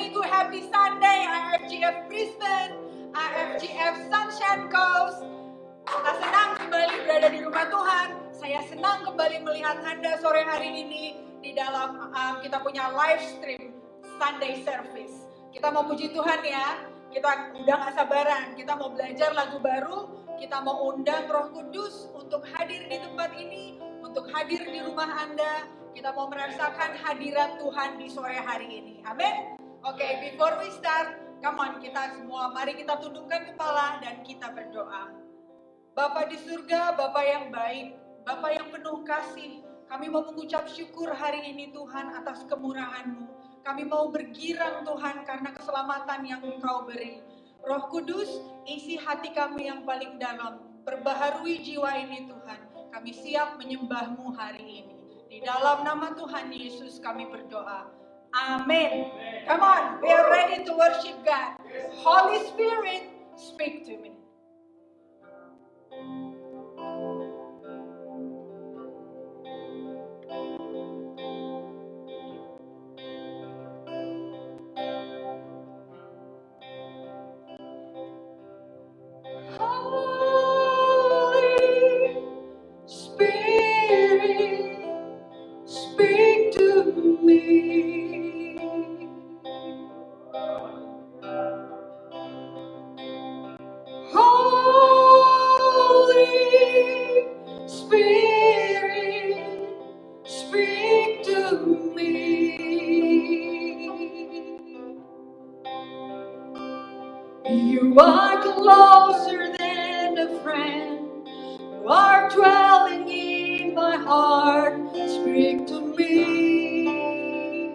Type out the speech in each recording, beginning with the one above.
Minggu Happy Sunday, IFGF Brisbane, IFGF Sunshine Coast. Kita senang kembali berada di rumah Tuhan. Saya senang kembali melihat Anda sore hari ini di dalam kita punya live stream Sunday service. Kita mau puji Tuhan ya. Kita udah gak sabaran. Kita mau belajar lagu baru. Kita mau undang Roh Kudus untuk hadir di tempat ini, untuk hadir di rumah Anda. Kita mau merasakan hadirat Tuhan di sore hari ini. Amin. Oke, before we start, come on kita semua, mari kita tundukkan kepala dan kita berdoa. Bapa di surga, Bapa yang baik, Bapa yang penuh kasih, kami mau mengucap syukur hari ini Tuhan atas kemurahan-Mu. Kami mau bergirang Tuhan karena keselamatan yang Engkau beri. Roh Kudus, isi hati kami yang paling dalam, perbaharui jiwa ini Tuhan. Kami siap menyembah-Mu hari ini. Di dalam nama Tuhan Yesus kami berdoa. Amin. Come on, we are ready to worship God. Holy Spirit, speak to me. Holy Spirit, speak to me. Holy Spirit, speak to me. You are closer than a friend. You are dwelling in my heart. Speak to me.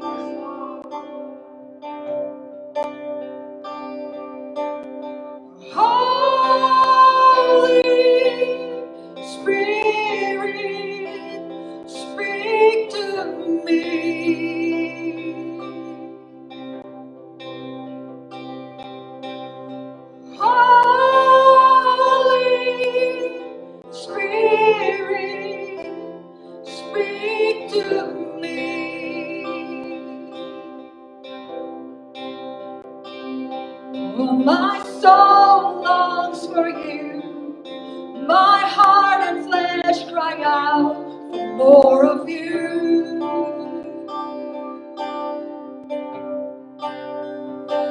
Holy Spirit, speak to me. Holy Spirit, speak to me. Oh, my soul longs for you. My heart and flesh cry out for more of you.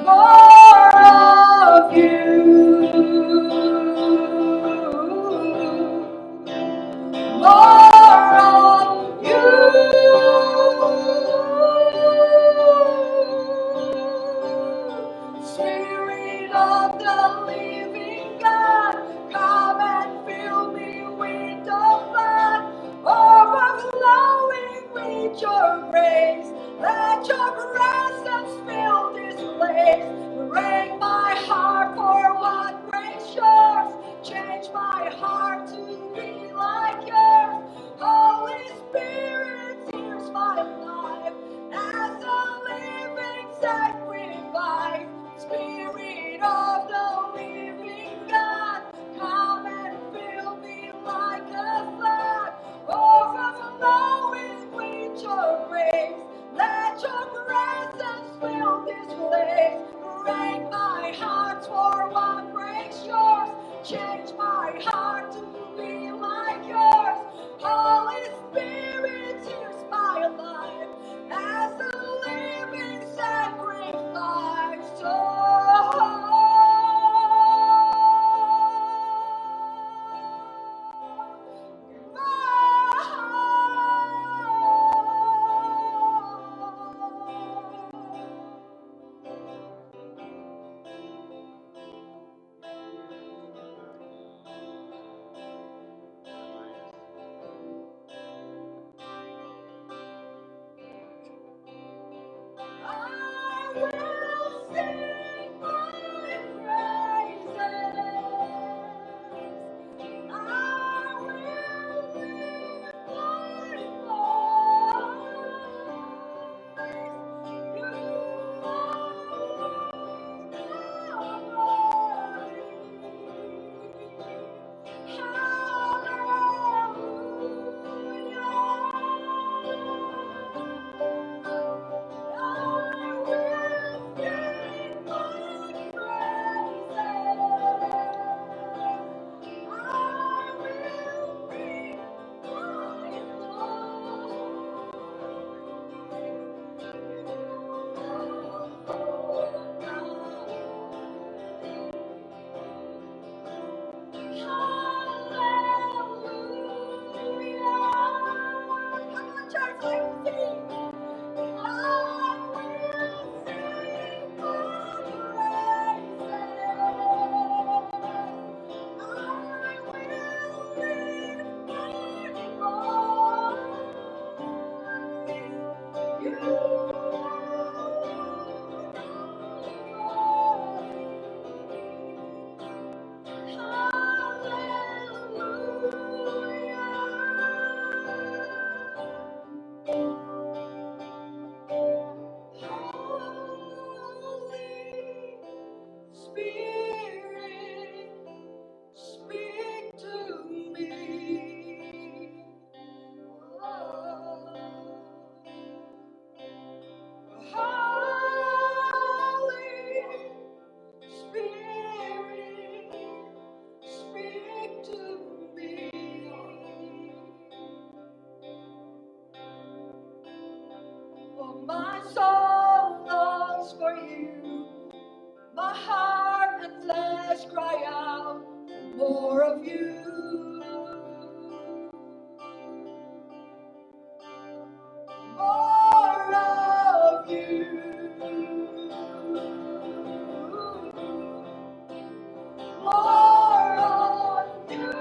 More of you. More of you. Spirit of the living God, come and fill me with the flood, overflowing heart and flesh cry out for more of you. More of you. More of you.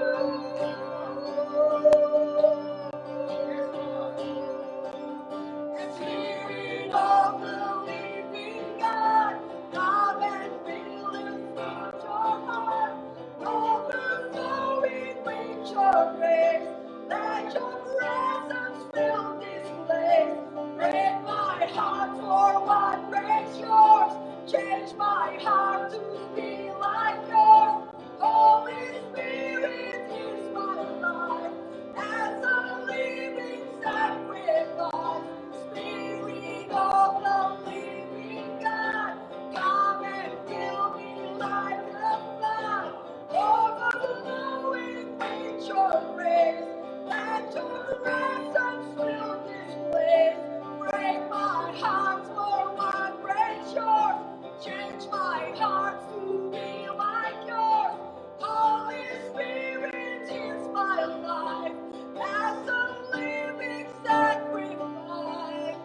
Spirit of the living God, come and fill and feed your heart, overflowing with your grace. Let your presence fill this place. Break my heart for what breaks yours. Change my heart to be like yours. Holy Spirit is my life as a living sacrifice. Spirit of the living God, come and fill me like a flood, overflowing with your grace. Let your presence fill this place. Break my heart for what breaks yours. Change my heart to be like yours. Holy Spirit is my life as a living sacrifice.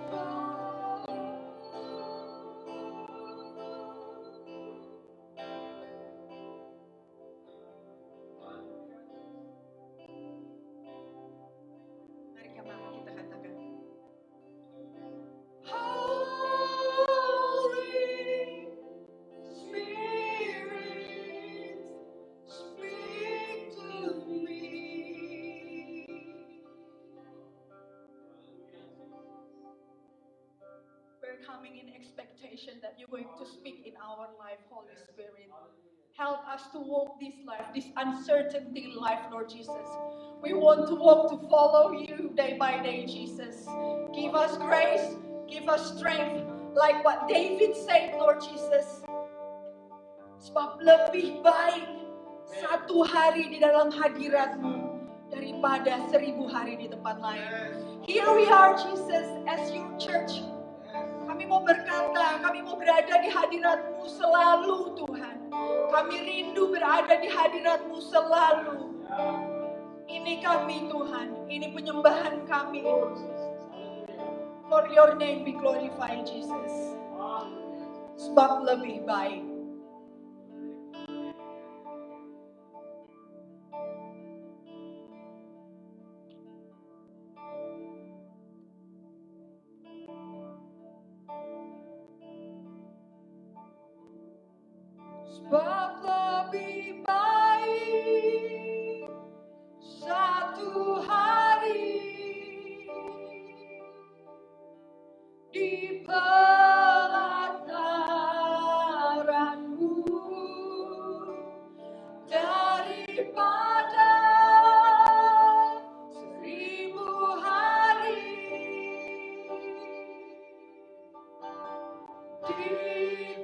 Mari sama kita katakan. Holy Spirit, speak to me. We're coming in expectation that you're going to speak in our life, Holy Spirit. Help us to walk this life, this uncertainty life, Lord Jesus. We want to walk to follow you day by day, Jesus. Give us grace, give us strength, like what David said, Lord Jesus. Sebab lebih baik satu hari di dalam hadirat-Mu daripada 1000 hari di tempat lain. Here we are, Jesus, as your church. Kami mau berkata, kami mau berada di hadirat-Mu selalu, Tuhan. Kami rindu berada di hadirat-Mu selalu. Ini kami, Tuhan. Ini penyembahan kami. For your name be glorified, Jesus. Sebab lebih baik. Sebab lebih baik satu hari di pelataran-Mu daripada 1000 hari di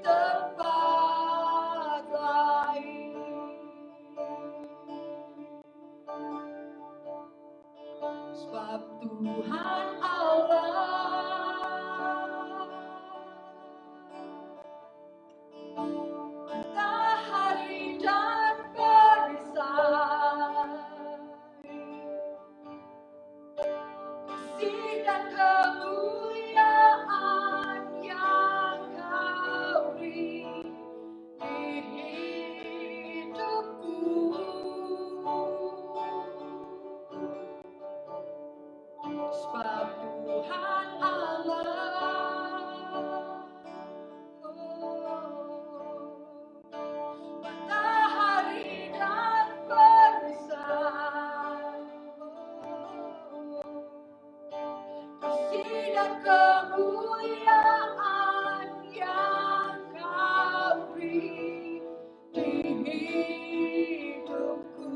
tempat lain. Sebab Tuhan Allah matahari dan perisai, kasih dan kemuliaan yang Kau beri di hidupku. Sebab Tuhan Allah matahari dan perisai, kasih dan kemuliaan yang Kau beri di hidupku.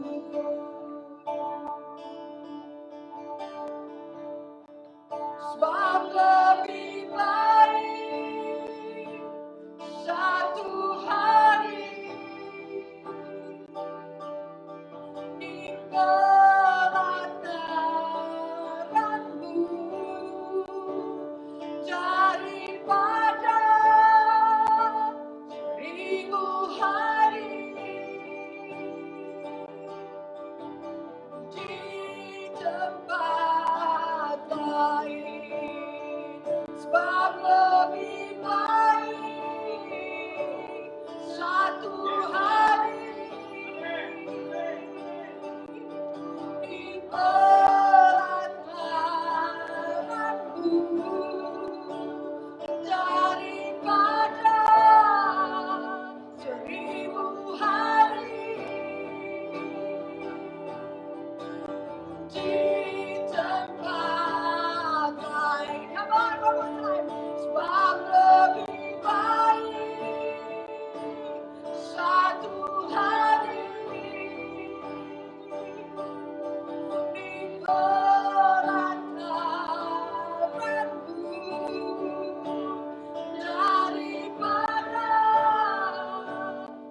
Sebab lebih baik satu hari di pelataran-Mu daripada berat beratmu daripada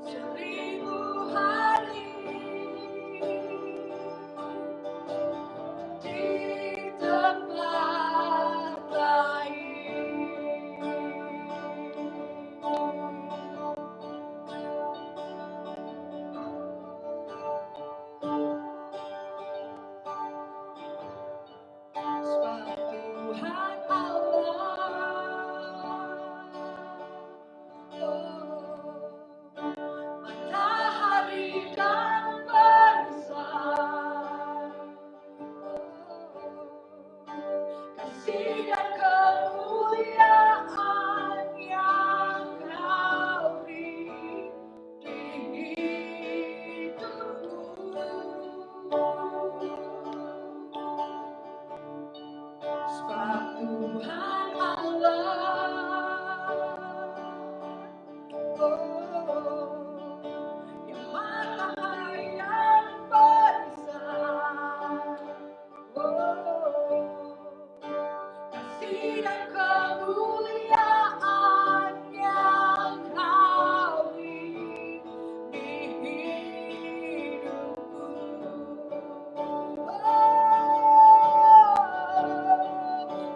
1000 hari di tempat lain. Sebab Tuhan Allah, matahari dan bintang, kasih dan kemuliaan yang Kau beri di hidupku. Sebab Tuhan Allah, yang matahari dan bintang, kasih dan kemuliaan yang Kau beri di hidupku.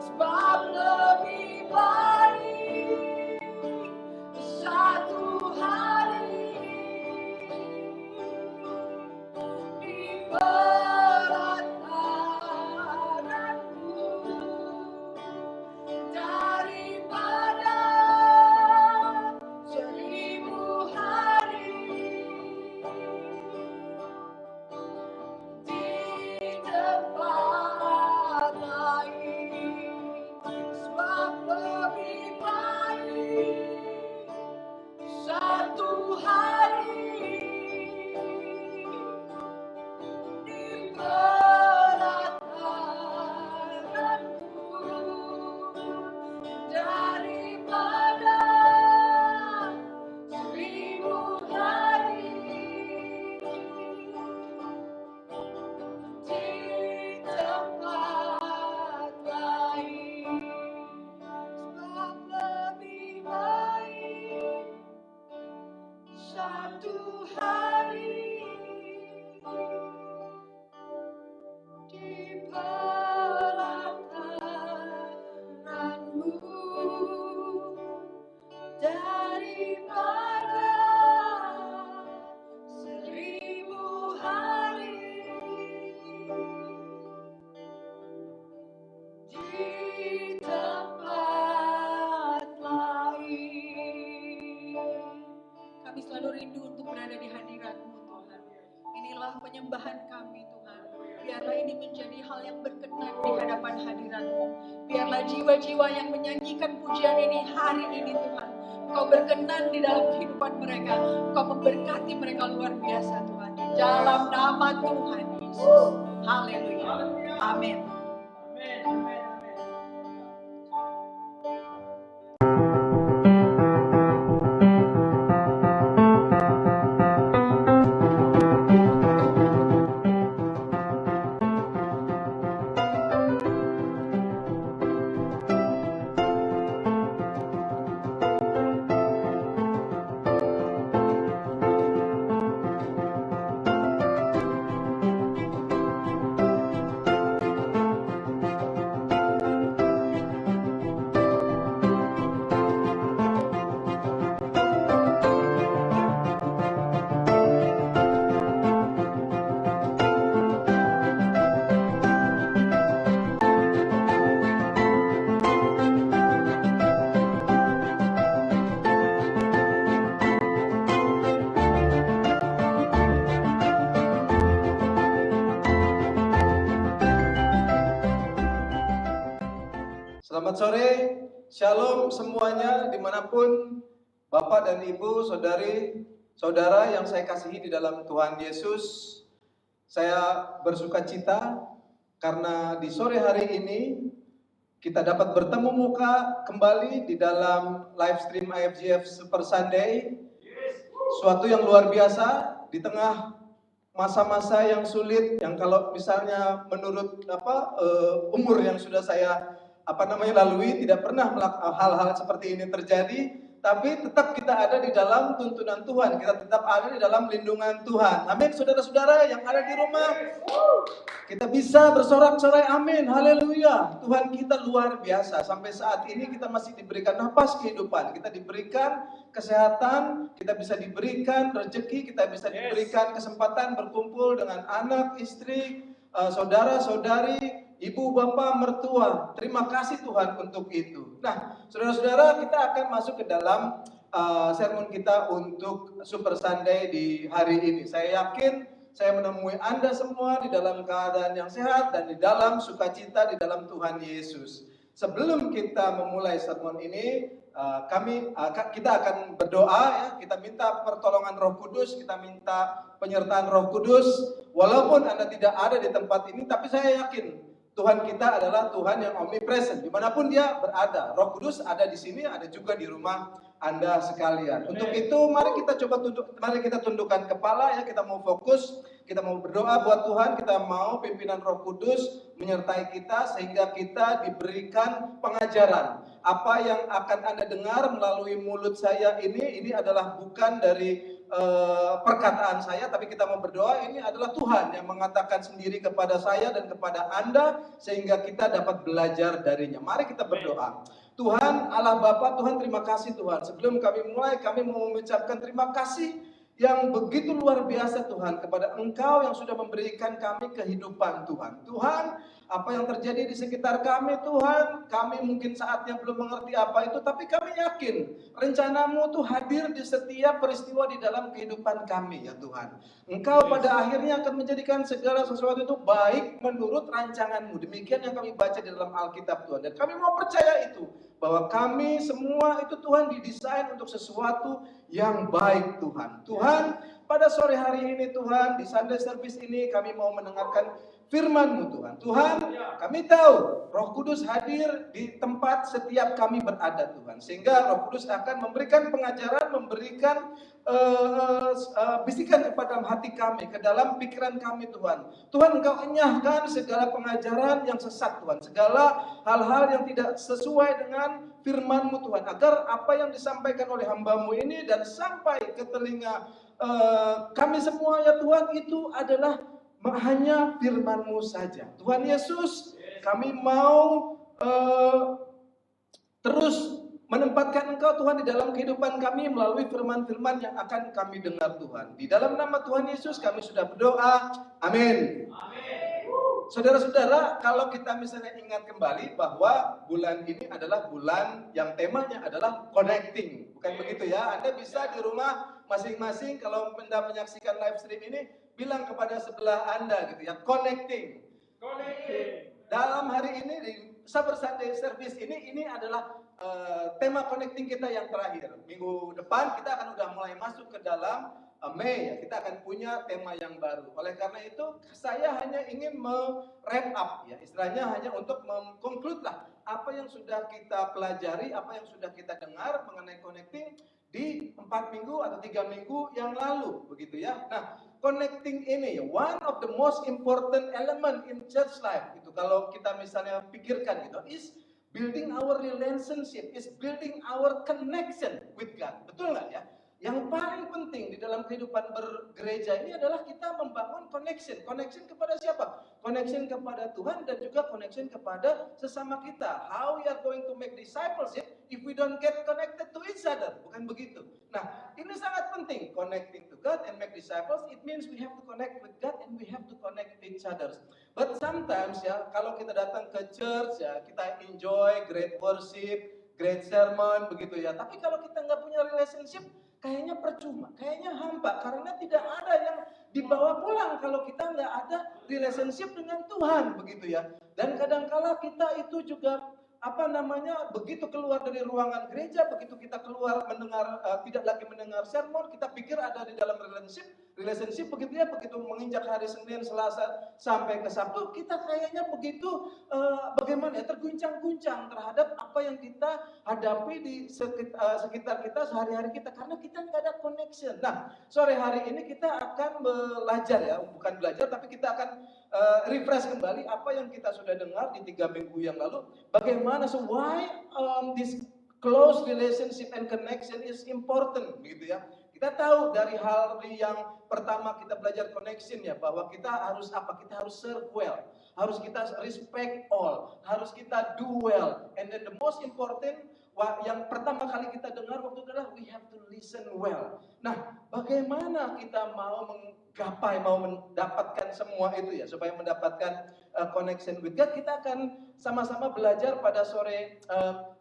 Sebab lebih baik satu hari di berat badanmu daripada 1000 hari di tempat lain. Sebab lebih baik satu hari di berat badanmu daripada 1000 hari di tempat lain. Sebab lebih baik satu hari di pelataranmu daripada 1000 hari di tempat lain. Kami selalu rindu untuk berada di hadirat-Mu, Tuhan. Inilah penyembahan kami, Tuhan. Biarlah ini menjadi hal yang berkenan di hadapan hadirat-Mu. Biarlah jiwa-jiwa yang menyanyikan pujian ini hari ini, Tuhan, Engkau berkenan di dalam kehidupan mereka. Engkau memberkati mereka luar biasa, Tuhan. Di dalam nama Tuhan Yesus. Haleluya. Amin. Selamat sore, shalom semuanya dimanapun Bapak dan Ibu, saudara yang saya kasihi di dalam Tuhan Yesus. Saya bersuka cita karena di sore hari ini kita dapat bertemu muka kembali di dalam live stream IFGF Super Sunday. Suatu yang luar biasa di tengah masa-masa yang sulit, yang kalau misalnya menurut umur yang sudah saya lalui, tidak pernah hal-hal seperti ini terjadi, tapi tetap kita ada di dalam tuntunan Tuhan, kita tetap ada di dalam lindungan Tuhan. Amin, saudara-saudara yang ada di rumah, kita bisa bersorak-sorai amin, haleluya. Tuhan kita luar biasa, sampai saat ini kita masih diberikan nafas kehidupan, kita diberikan kesehatan, kita bisa diberikan rezeki, kita bisa diberikan kesempatan berkumpul dengan anak, istri, saudara-saudari, ibu, bapak, mertua. Terima kasih Tuhan untuk itu. Nah, saudara-saudara, kita akan masuk ke dalam sermon kita untuk Super Sunday di hari ini. Saya yakin saya menemui Anda semua di dalam keadaan yang sehat dan di dalam sukacita di dalam Tuhan Yesus. Sebelum kita memulai sermon ini, kita akan berdoa ya, kita minta pertolongan Roh Kudus, kita minta penyertaan Roh Kudus. Walaupun Anda tidak ada di tempat ini, tapi saya yakin Tuhan kita adalah Tuhan yang omnipresent, dimanapun Dia berada. Roh Kudus ada di sini, ada juga di rumah Anda sekalian. Untuk itu, mari kita tundukkan kepala ya, kita mau fokus, kita mau berdoa buat Tuhan, kita mau pimpinan Roh Kudus menyertai kita sehingga kita diberikan pengajaran. Apa yang akan Anda dengar melalui mulut saya ini adalah bukan dari perkataan saya, tapi kita mau berdoa, ini adalah Tuhan yang mengatakan sendiri kepada saya dan kepada Anda sehingga kita dapat belajar darinya. Mari kita berdoa. Tuhan Allah Bapa, Tuhan terima kasih Tuhan. Sebelum kami mulai, kami mau mengucapkan terima kasih yang begitu luar biasa Tuhan kepada Engkau yang sudah memberikan kami kehidupan Tuhan. Tuhan, apa yang terjadi di sekitar kami Tuhan, kami mungkin saatnya belum mengerti apa itu, tapi kami yakin rencana-Mu tuh hadir di setiap peristiwa di dalam kehidupan kami ya Tuhan. Engkau pada akhirnya akan menjadikan segala sesuatu itu baik menurut rancangan-Mu. Demikian yang kami baca di dalam Alkitab Tuhan. Dan kami mau percaya itu, bahwa kami semua itu Tuhan didesain untuk sesuatu yang baik Tuhan. Tuhan, pada sore hari ini Tuhan, di Sunday Service ini kami mau mendengarkan firman-Mu Tuhan. Tuhan, kami tahu Roh Kudus hadir di tempat setiap kami berada Tuhan. Sehingga Roh Kudus akan memberikan pengajaran, memberikan bisikan kepada hati kami, ke dalam pikiran kami Tuhan. Tuhan, Engkau enyahkan segala pengajaran yang sesat Tuhan. Segala hal-hal yang tidak sesuai dengan firman-Mu Tuhan. Agar apa yang disampaikan oleh hamba-Mu ini dan sampai ke telinga kami semua ya Tuhan, itu adalah hanya firman-Mu saja. Tuhan Yesus, kami mau terus menempatkan Engkau Tuhan di dalam kehidupan kami melalui firman-firman yang akan kami dengar Tuhan. Di dalam nama Tuhan Yesus kami sudah berdoa. Amin. Saudara-saudara, kalau kita misalnya ingat kembali bahwa bulan ini adalah bulan yang temanya adalah connecting. Bukan begitu ya? Anda bisa di rumah masing-masing kalau Anda menyaksikan live stream ini, bilang kepada sebelah Anda gitu ya, connecting. Dalam hari ini di Super Sunday Service ini adalah tema connecting kita yang terakhir. Minggu depan kita akan udah mulai masuk ke dalam Mei ya, kita akan punya tema yang baru. Oleh karena itu saya hanya ingin wrap up ya, istilahnya hanya untuk mengkonklud lah apa yang sudah kita pelajari, apa yang sudah kita dengar mengenai connecting di 4 minggu atau 3 minggu yang lalu begitu ya. Nah, connecting ini one of the most important element in church life itu, kalau kita misalnya pikirkan gitu, is building our relationship, is building our connection with God. Betul nggak ya? Yang paling penting di dalam kehidupan bergereja ini adalah kita membangun connection. Connection kepada siapa? Connection kepada Tuhan dan juga connection kepada sesama kita. How we are going to make discipleship if we don't get connected to each other? Bukan begitu. Nah, ini sangat penting. Connecting to God and make disciples, it means we have to connect with God and we have to connect with each other. But sometimes ya, kalau kita datang ke church ya, kita enjoy great worship, great sermon begitu ya. Tapi kalau kita nggak punya relationship, kayaknya percuma, kayaknya hampa, karena tidak ada yang dibawa pulang kalau kita nggak ada relationship dengan Tuhan begitu ya. Dan kadangkala kita itu juga begitu keluar dari ruangan gereja, begitu kita keluar mendengar tidak lagi mendengar sermon, kita pikir ada di dalam relationship, relationship begitu ya, begitu menginjak hari Senin, Selasa sampai ke Sabtu, kita kayaknya begitu bagaimana ya, terguncang-guncang terhadap apa yang kita hadapi di sekitar kita sehari-hari kita, karena kita nggak ada connection. Nah, sore hari ini kita akan belajar ya, bukan belajar tapi kita akan refresh kembali apa yang kita sudah dengar di 3 minggu yang lalu. Bagaimana, so why this close relationship and connection is important, begitu ya. Kita tahu dari hal yang pertama kita belajar connection ya, bahwa kita harus apa? Kita harus serve well, harus kita respect all, harus kita do well, and then the most important yang pertama kali kita dengar waktu itu adalah we have to listen well. Nah, bagaimana kita mau menggapai, mau mendapatkan semua itu ya, supaya mendapatkan connection with God, kita akan sama-sama belajar pada sore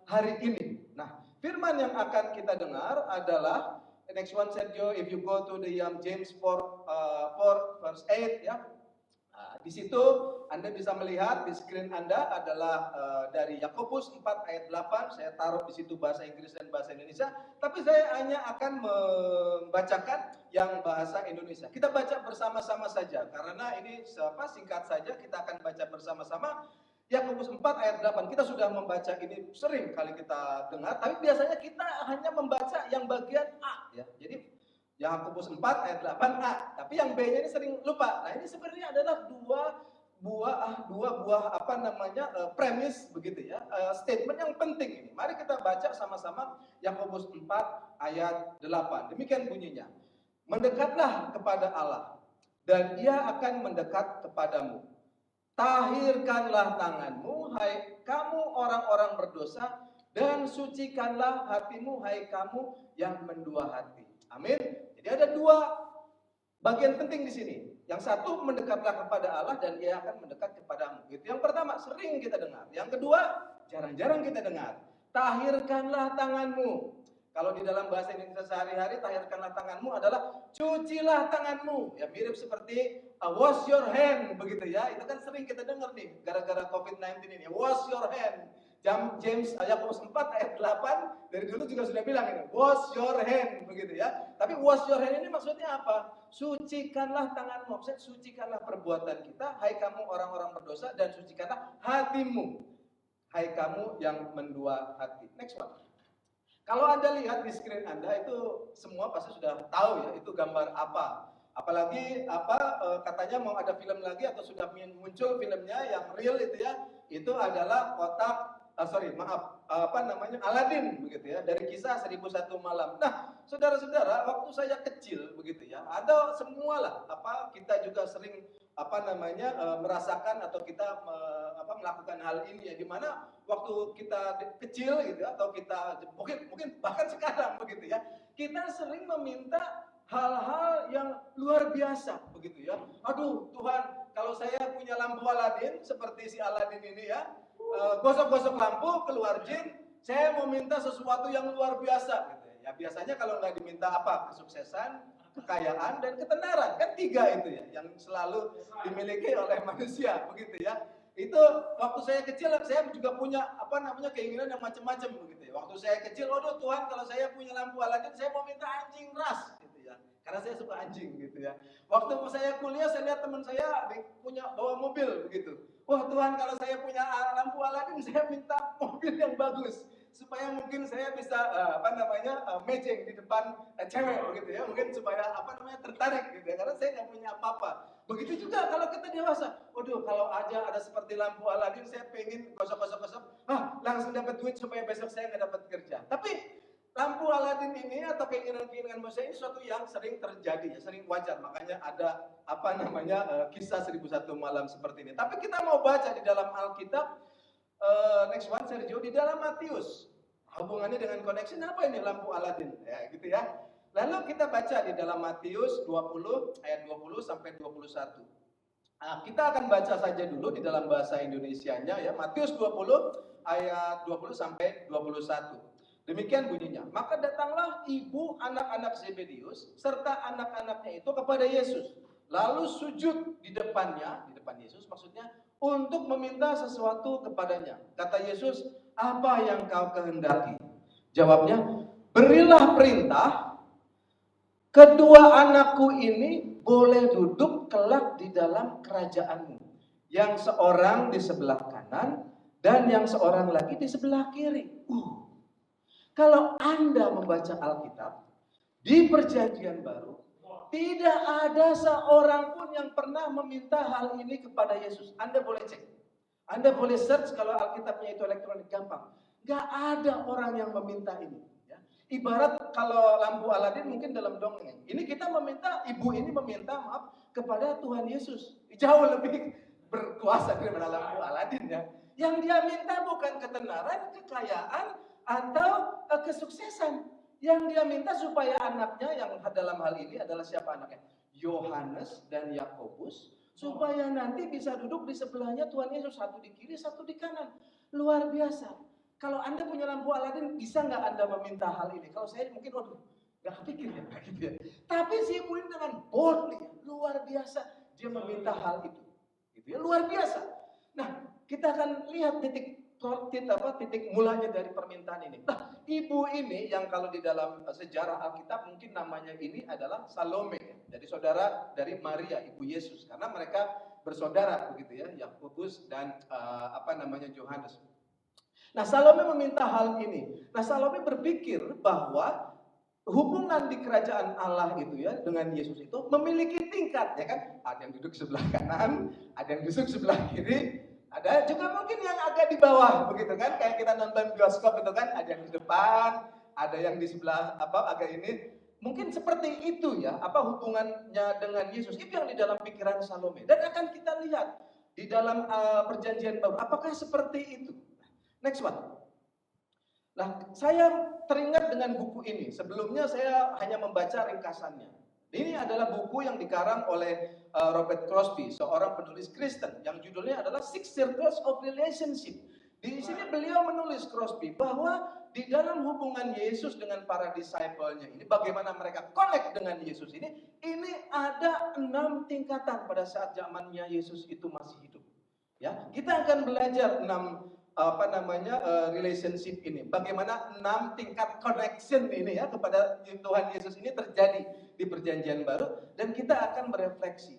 hari ini. Nah, firman yang akan kita dengar adalah next one, Sergio, if you go to the James 4 verse 8 ya. Di situ Anda bisa melihat di screen Anda adalah dari Yakobus 4 ayat 8. Saya taruh di situ bahasa Inggris dan bahasa Indonesia, tapi saya hanya akan membacakan yang bahasa Indonesia. Kita baca bersama-sama saja karena ini singkat saja, kita akan baca bersama-sama. Yakobus 4 ayat 8, kita sudah membaca ini sering kali kita dengar, tapi biasanya kita hanya membaca yang bagian A ya. Jadi Yakobus 4 ayat 8a, tapi yang B-nya ini sering lupa. Nah, ini sebenarnya adalah dua buah premis begitu ya, statement yang penting ini. Mari kita baca sama-sama Yakobus 4 ayat 8. Demikian bunyinya. Mendekatlah kepada Allah dan Ia akan mendekat kepadamu. Tahirkanlah tanganmu, hai kamu orang-orang berdosa, dan sucikanlah hatimu, hai kamu yang mendua hati. Amin. Jadi ada dua bagian penting di sini. Yang satu, mendekatlah kepada Allah dan Ia akan mendekat kepadamu. Itu yang pertama, sering kita dengar. Yang kedua, jarang-jarang kita dengar. Tahirkanlah tanganmu. Kalau di dalam bahasa Indonesia sehari-hari, tahirkanlah tanganmu adalah cucilah tanganmu. Ya, mirip seperti wash your hand begitu ya. Itu kan sering kita dengar nih gara-gara COVID-19 ini. Wash your hand. James Yakobus 4 ayat 8 dari dulu juga sudah bilang ini, wash your hand begitu ya. Tapi wash your hand ini maksudnya apa? Sucikanlah tanganmu, maksudnya sucikanlah perbuatan kita, hai kamu orang-orang berdosa, dan sucikanlah hatimu, hai kamu yang mendua hati. Next one. Kalau Anda lihat di screen Anda itu semua pasti sudah tahu ya, itu gambar apa. Apalagi katanya mau ada film lagi atau sudah muncul filmnya yang real itu ya. Itu adalah Aladin begitu ya, dari Kisah 1001 Malam. Nah, saudara-saudara, waktu saya kecil begitu ya, ada semualah kita juga sering merasakan atau kita melakukan hal ini ya, dimana waktu kita kecil gitu atau kita mungkin bahkan sekarang begitu ya, kita sering meminta hal-hal yang luar biasa begitu ya. Aduh Tuhan, kalau saya punya lampu Aladin seperti si Aladin ini ya, gosok-gosok lampu keluar jin, saya mau minta sesuatu yang luar biasa gitu ya. Biasanya kalau nggak diminta kesuksesan, kekayaan, dan ketenaran, kan 3 itu ya yang selalu dimiliki oleh manusia begitu ya. Itu waktu saya kecil, saya juga punya keinginan yang macam-macam begitu ya. Waktu saya kecil, waduh Tuhan, kalau saya punya lampu Aladin, saya mau minta anjing ras gitu ya, karena saya suka anjing gitu ya. Waktu saya kuliah, saya lihat teman saya punya bawa mobil begitu. Wah Tuhan, kalau saya punya lampu Aladin, saya minta mobil yang bagus supaya mungkin saya bisa matching di depan cewek begitu ya, mungkin supaya tertarik gitu ya, karena saya nggak punya apa-apa. Begitu juga kalau kita dewasa, waduh kalau aja ada seperti lampu Aladin, saya pengen gosok-gosok, langsung dapat duit supaya besok saya nggak dapat kerja. Tapi lampu Aladin ini atau keinginan-keinginan manusia ini suatu yang sering terjadi ya, sering wajar, makanya ada Kisah 1001 Malam seperti ini. Tapi kita mau baca di dalam Alkitab, next one Sergio, di dalam Matius. Hubungannya dengan connection apa ini lampu Aladin ya gitu ya. Lalu kita baca di dalam Matius 20 ayat 20 sampai 21. Nah, kita akan baca saja dulu di dalam bahasa Indonesianya ya, Matius 20 ayat 20 sampai 21. Demikian bunyinya. Maka datanglah ibu anak-anak Zebedius serta anak-anaknya itu kepada Yesus, lalu sujud di depan Yesus maksudnya, untuk meminta sesuatu kepadanya. Kata Yesus, apa yang kau kehendaki? Jawabnya, berilah perintah kedua anakku ini boleh duduk kelak di dalam kerajaanmu. Yang seorang di sebelah kanan dan yang seorang lagi di sebelah kiri. Kalau Anda membaca Alkitab, di perjanjian baru, tidak ada seorang pun yang pernah meminta hal ini kepada Yesus. Anda boleh cek. Anda boleh search kalau Alkitabnya itu elektronik, gampang. Gak ada orang yang meminta ini. Ya. Ibarat kalau lampu Aladin mungkin dalam dongeng. Ini kita meminta, ibu ini meminta maaf kepada Tuhan Yesus. Jauh lebih berkuasa daripada lampu Aladin ya. Yang dia minta bukan ketenaran, kekayaan, atau kesuksesan. Yang dia minta supaya anaknya, yang dalam hal ini adalah siapa anaknya? Yohanes dan Yakobus, supaya nanti bisa duduk di sebelahnya Tuhan Yesus, satu di kiri, satu di kanan. Luar biasa. Kalau Anda punya lampu Aladin, bisa nggak Anda meminta hal ini? Kalau saya mungkin, waduh, nggak kepikir ya, gitu ya. Tapi si ibu ini dengan boldly, luar biasa, dia meminta hal itu. Gitu ya, luar biasa. Nah, kita akan lihat titik mulanya dari permintaan ini. Nah, ibu ini yang kalau di dalam sejarah Alkitab mungkin namanya ini adalah Salome. Jadi saudara dari Maria, ibu Yesus. Karena mereka bersaudara begitu ya, Yakobus dan Yohanes. Nah, Salome meminta hal ini. Nah, Salome berpikir bahwa hubungan di kerajaan Allah itu ya dengan Yesus itu memiliki tingkat ya kan? Ada yang duduk sebelah kanan, ada yang duduk sebelah kiri. Ada juga mungkin yang agak di bawah begitu kan, kayak kita nonton bioskop itu kan, ada yang di depan, ada yang di sebelah agak ini. Mungkin seperti itu ya, hubungannya dengan Yesus. Itu yang di dalam pikiran Salome. Dan akan kita lihat di dalam perjanjian baru, apakah seperti itu. Next one. Nah, saya teringat dengan buku ini. Sebelumnya saya hanya membaca ringkasannya. Ini adalah buku yang dikarang oleh Robert Crosby, seorang penulis Kristen, yang judulnya adalah Six Circles of Relationship. Di sini beliau menulis Crosby bahwa di dalam hubungan Yesus dengan para disciple-nya ini, bagaimana mereka connect dengan Yesus ini ada 6 tingkatan pada saat zamannya Yesus itu masih hidup. Ya, kita akan belajar 6 relationship ini. Bagaimana 6 tingkat connection ini ya kepada Tuhan Yesus ini terjadi di perjanjian baru, dan kita akan berefleksi.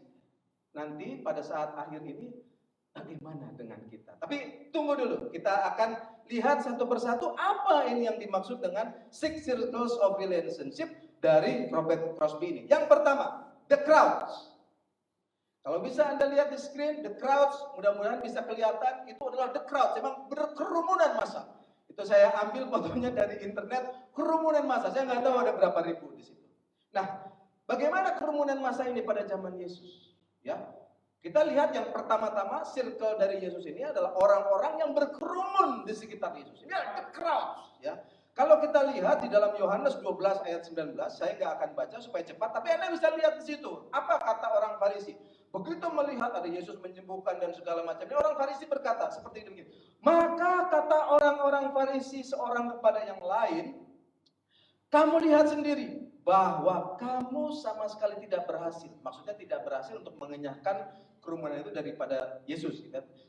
Nanti pada saat akhir ini bagaimana dengan kita. Tapi tunggu dulu, kita akan lihat satu persatu apa ini yang dimaksud dengan Six Circles of Relationship dari Robert Crosby ini. Yang pertama, the crowds. Kalau bisa Anda lihat di screen, the crowds, mudah-mudahan bisa kelihatan, itu adalah the crowds, memang berkerumunan massa. Itu saya ambil fotonya dari internet, kerumunan massa, saya nggak tahu ada berapa ribu di situ. Nah, bagaimana kerumunan massa ini pada zaman Yesus? Ya, kita lihat yang pertama-tama, circle dari Yesus ini adalah orang-orang yang berkerumun di sekitar Yesus. Ini adalah the crowds, ya. Kalau kita lihat di dalam Yohanes 12 ayat 19, saya nggak akan baca supaya cepat, tapi Anda bisa lihat di situ. Apa kata orang Farisi? Begitu melihat ada Yesus menyembuhkan dan segala macamnya, orang Farisi berkata seperti ini. Maka kata orang-orang Farisi seorang kepada yang lain, kamu lihat sendiri bahwa kamu sama sekali tidak berhasil. Maksudnya tidak berhasil untuk mengenyahkan kerumunan itu daripada Yesus.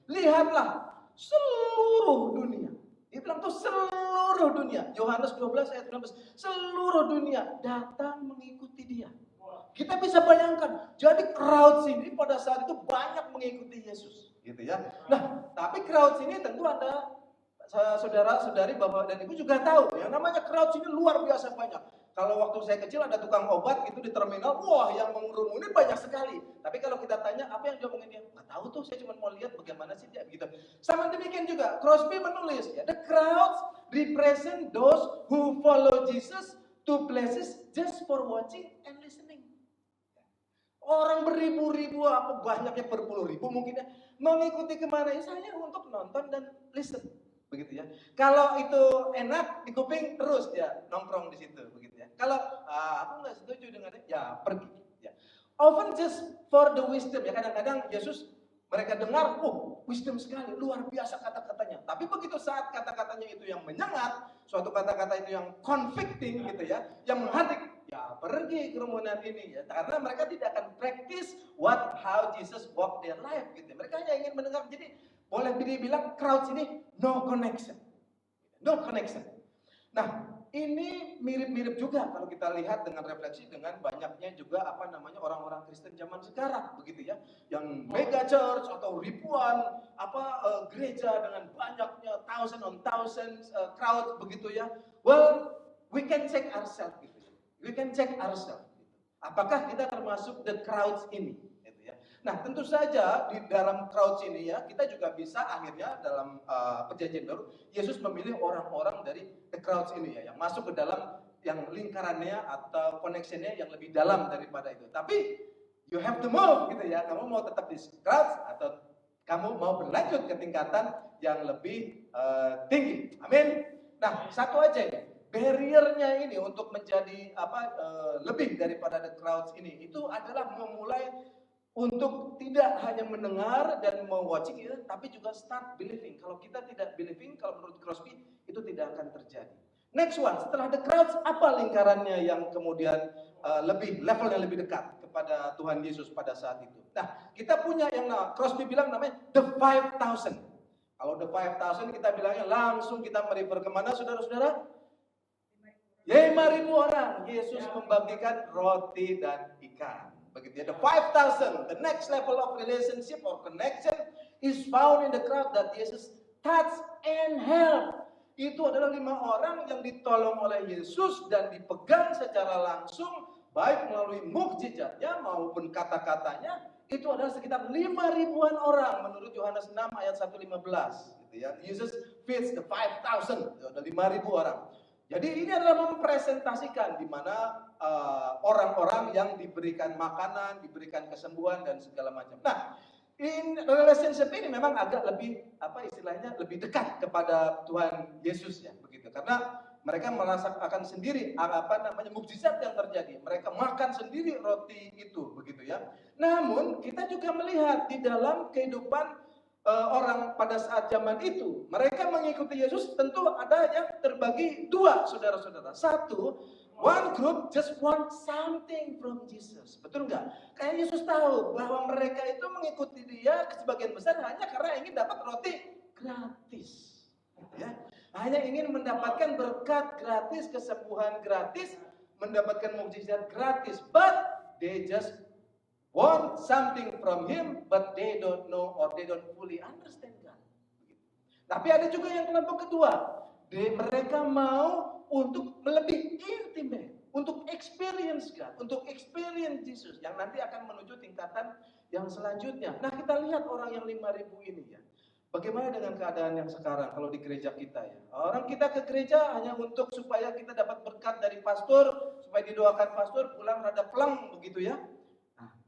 Lihatlah seluruh dunia. Dia bilang tuh seluruh dunia. Yohanes 12 ayat 19. Seluruh dunia datang mengikuti dia. Kita bisa bayangkan, jadi crowds ini pada saat itu banyak mengikuti Yesus, gitu ya. Nah, tapi crowds ini tentu Anda, saudara-saudari, bapak dan ibu juga tahu, yang namanya crowds ini luar biasa banyak. Kalau waktu saya kecil ada tukang obat itu di terminal, wah yang mengerumuni banyak sekali. Tapi kalau kita tanya apa yang dia omongin dia, nggak tahu tuh, saya cuma mau lihat bagaimana sih dia begitu. Sama demikian juga Crosby menulis, ya, the crowds represent those who follow Jesus to places just for watching and listening. Orang beribu-ribu, banyaknya berpuluh ribu mungkin ya, mengikuti kemana ya, saya untuk nonton dan listen, begitu ya. Kalau itu enak di kuping terus ya nongkrong di situ, begitu ya. Kalau aku nggak setuju dengan ya pergi. Ya. Often just for the wisdom ya, kadang-kadang Yesus mereka dengar, wisdom sekali, luar biasa kata-katanya. Tapi begitu saat kata-katanya itu yang menyengat, suatu kata-kata itu yang convicting gitu ya, yang menghadik. Ya pergi kerumunan ini ya, karena mereka tidak akan practice how Jesus walk their life gitu. Mereka hanya ingin mendengar. Jadi boleh dibilang crowds ini no connection. Nah, ini mirip-mirip juga kalau kita lihat dengan refleksi dengan banyaknya juga orang-orang Kristen zaman sekarang begitu ya, yang mega church atau ribuan gereja dengan banyaknya thousand on thousands crowd begitu ya. Well, we can check ourselves gitu ya. We can check ourselves. Gitu. Apakah kita termasuk the crowds ini? Gitu ya. Nah, tentu saja di dalam crowds ini ya, kita juga bisa akhirnya dalam perjanjian baru, Yesus memilih orang-orang dari the crowds ini ya, yang masuk ke dalam yang lingkarannya atau connectionnya yang lebih dalam daripada itu. Tapi you have to move gitu ya. Kamu mau tetap di crowds atau kamu mau berlanjut ke tingkatan yang lebih tinggi. Amin. Nah, satu aja ya. Barriernya ini untuk menjadi lebih daripada the crowds ini itu adalah memulai untuk tidak hanya mendengar dan watching ya, tapi juga start believing. Kalau kita tidak believing, kalau menurut Crosby itu tidak akan terjadi. Next one, setelah the crowds, apa lingkarannya yang kemudian levelnya lebih dekat kepada Tuhan Yesus pada saat itu? Nah, kita punya yang Crosby bilang namanya the 5,000. Kalau the 5,000 kita bilangnya langsung kita merefer kemana, saudara-saudara? 5.000 orang. Yesus membagikan roti dan ikan. Begitu ya, the 5,000. The next level of relationship or connection is found in the crowd that Jesus touch and help. Itu adalah 5 orang yang ditolong oleh Yesus dan dipegang secara langsung, baik melalui mukjizatnya maupun kata-katanya. Itu adalah sekitar 5.000-an orang menurut Yohanes 6 ayat 1-15. Gitu ya. Jesus feeds the 5,000. Ada 5.000 orang. Jadi ini adalah mempresentasikan di mana orang-orang yang diberikan makanan, diberikan kesembuhan dan segala macam. Nah, in relationship ini memang agak lebih lebih dekat kepada Tuhan Yesus ya, begitu. Karena mereka merasakan sendiri mukjizat yang terjadi. Mereka makan sendiri roti itu, begitu ya. Namun kita juga melihat di dalam kehidupan orang pada saat zaman itu, mereka mengikuti Yesus tentu ada yang terbagi dua, saudara-saudara. Satu, one group just want something from Jesus. Betul nggak? Kayak Yesus tahu bahwa mereka itu mengikuti dia sebagian besar hanya karena ingin dapat roti gratis. Ya. Hanya ingin mendapatkan berkat gratis, kesembuhan gratis, mendapatkan mukjizat gratis. But they just want something from him, but they don't know or they don't fully understand God. Tapi ada juga yang kelompok kedua. Mereka mau untuk lebih intimate, untuk experience God, untuk experience Jesus, yang nanti akan menuju tingkatan yang selanjutnya. Nah, kita lihat orang yang 5.000 ini ya. Bagaimana dengan keadaan yang sekarang kalau di gereja kita ya? Orang kita ke gereja hanya untuk supaya kita dapat berkat dari pastor, supaya didoakan pastor, pulang rada pleng begitu ya.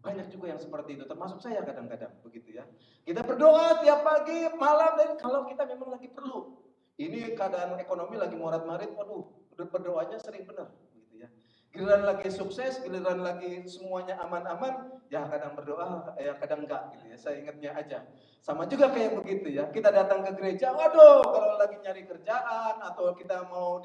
Banyak juga yang seperti itu, termasuk saya kadang-kadang begitu ya. Kita berdoa tiap pagi, malam, dan kalau kita memang lagi perlu. Ini keadaan ekonomi lagi morat-marit, waduh, berdoanya sering benar begitu ya. Giliran lagi sukses, giliran lagi semuanya aman-aman, ya kadang berdoa, ya kadang enggak gitu ya. Saya ingatnya aja. Sama juga kayak begitu ya. Kita datang ke gereja, waduh, kalau lagi nyari kerjaan atau kita mau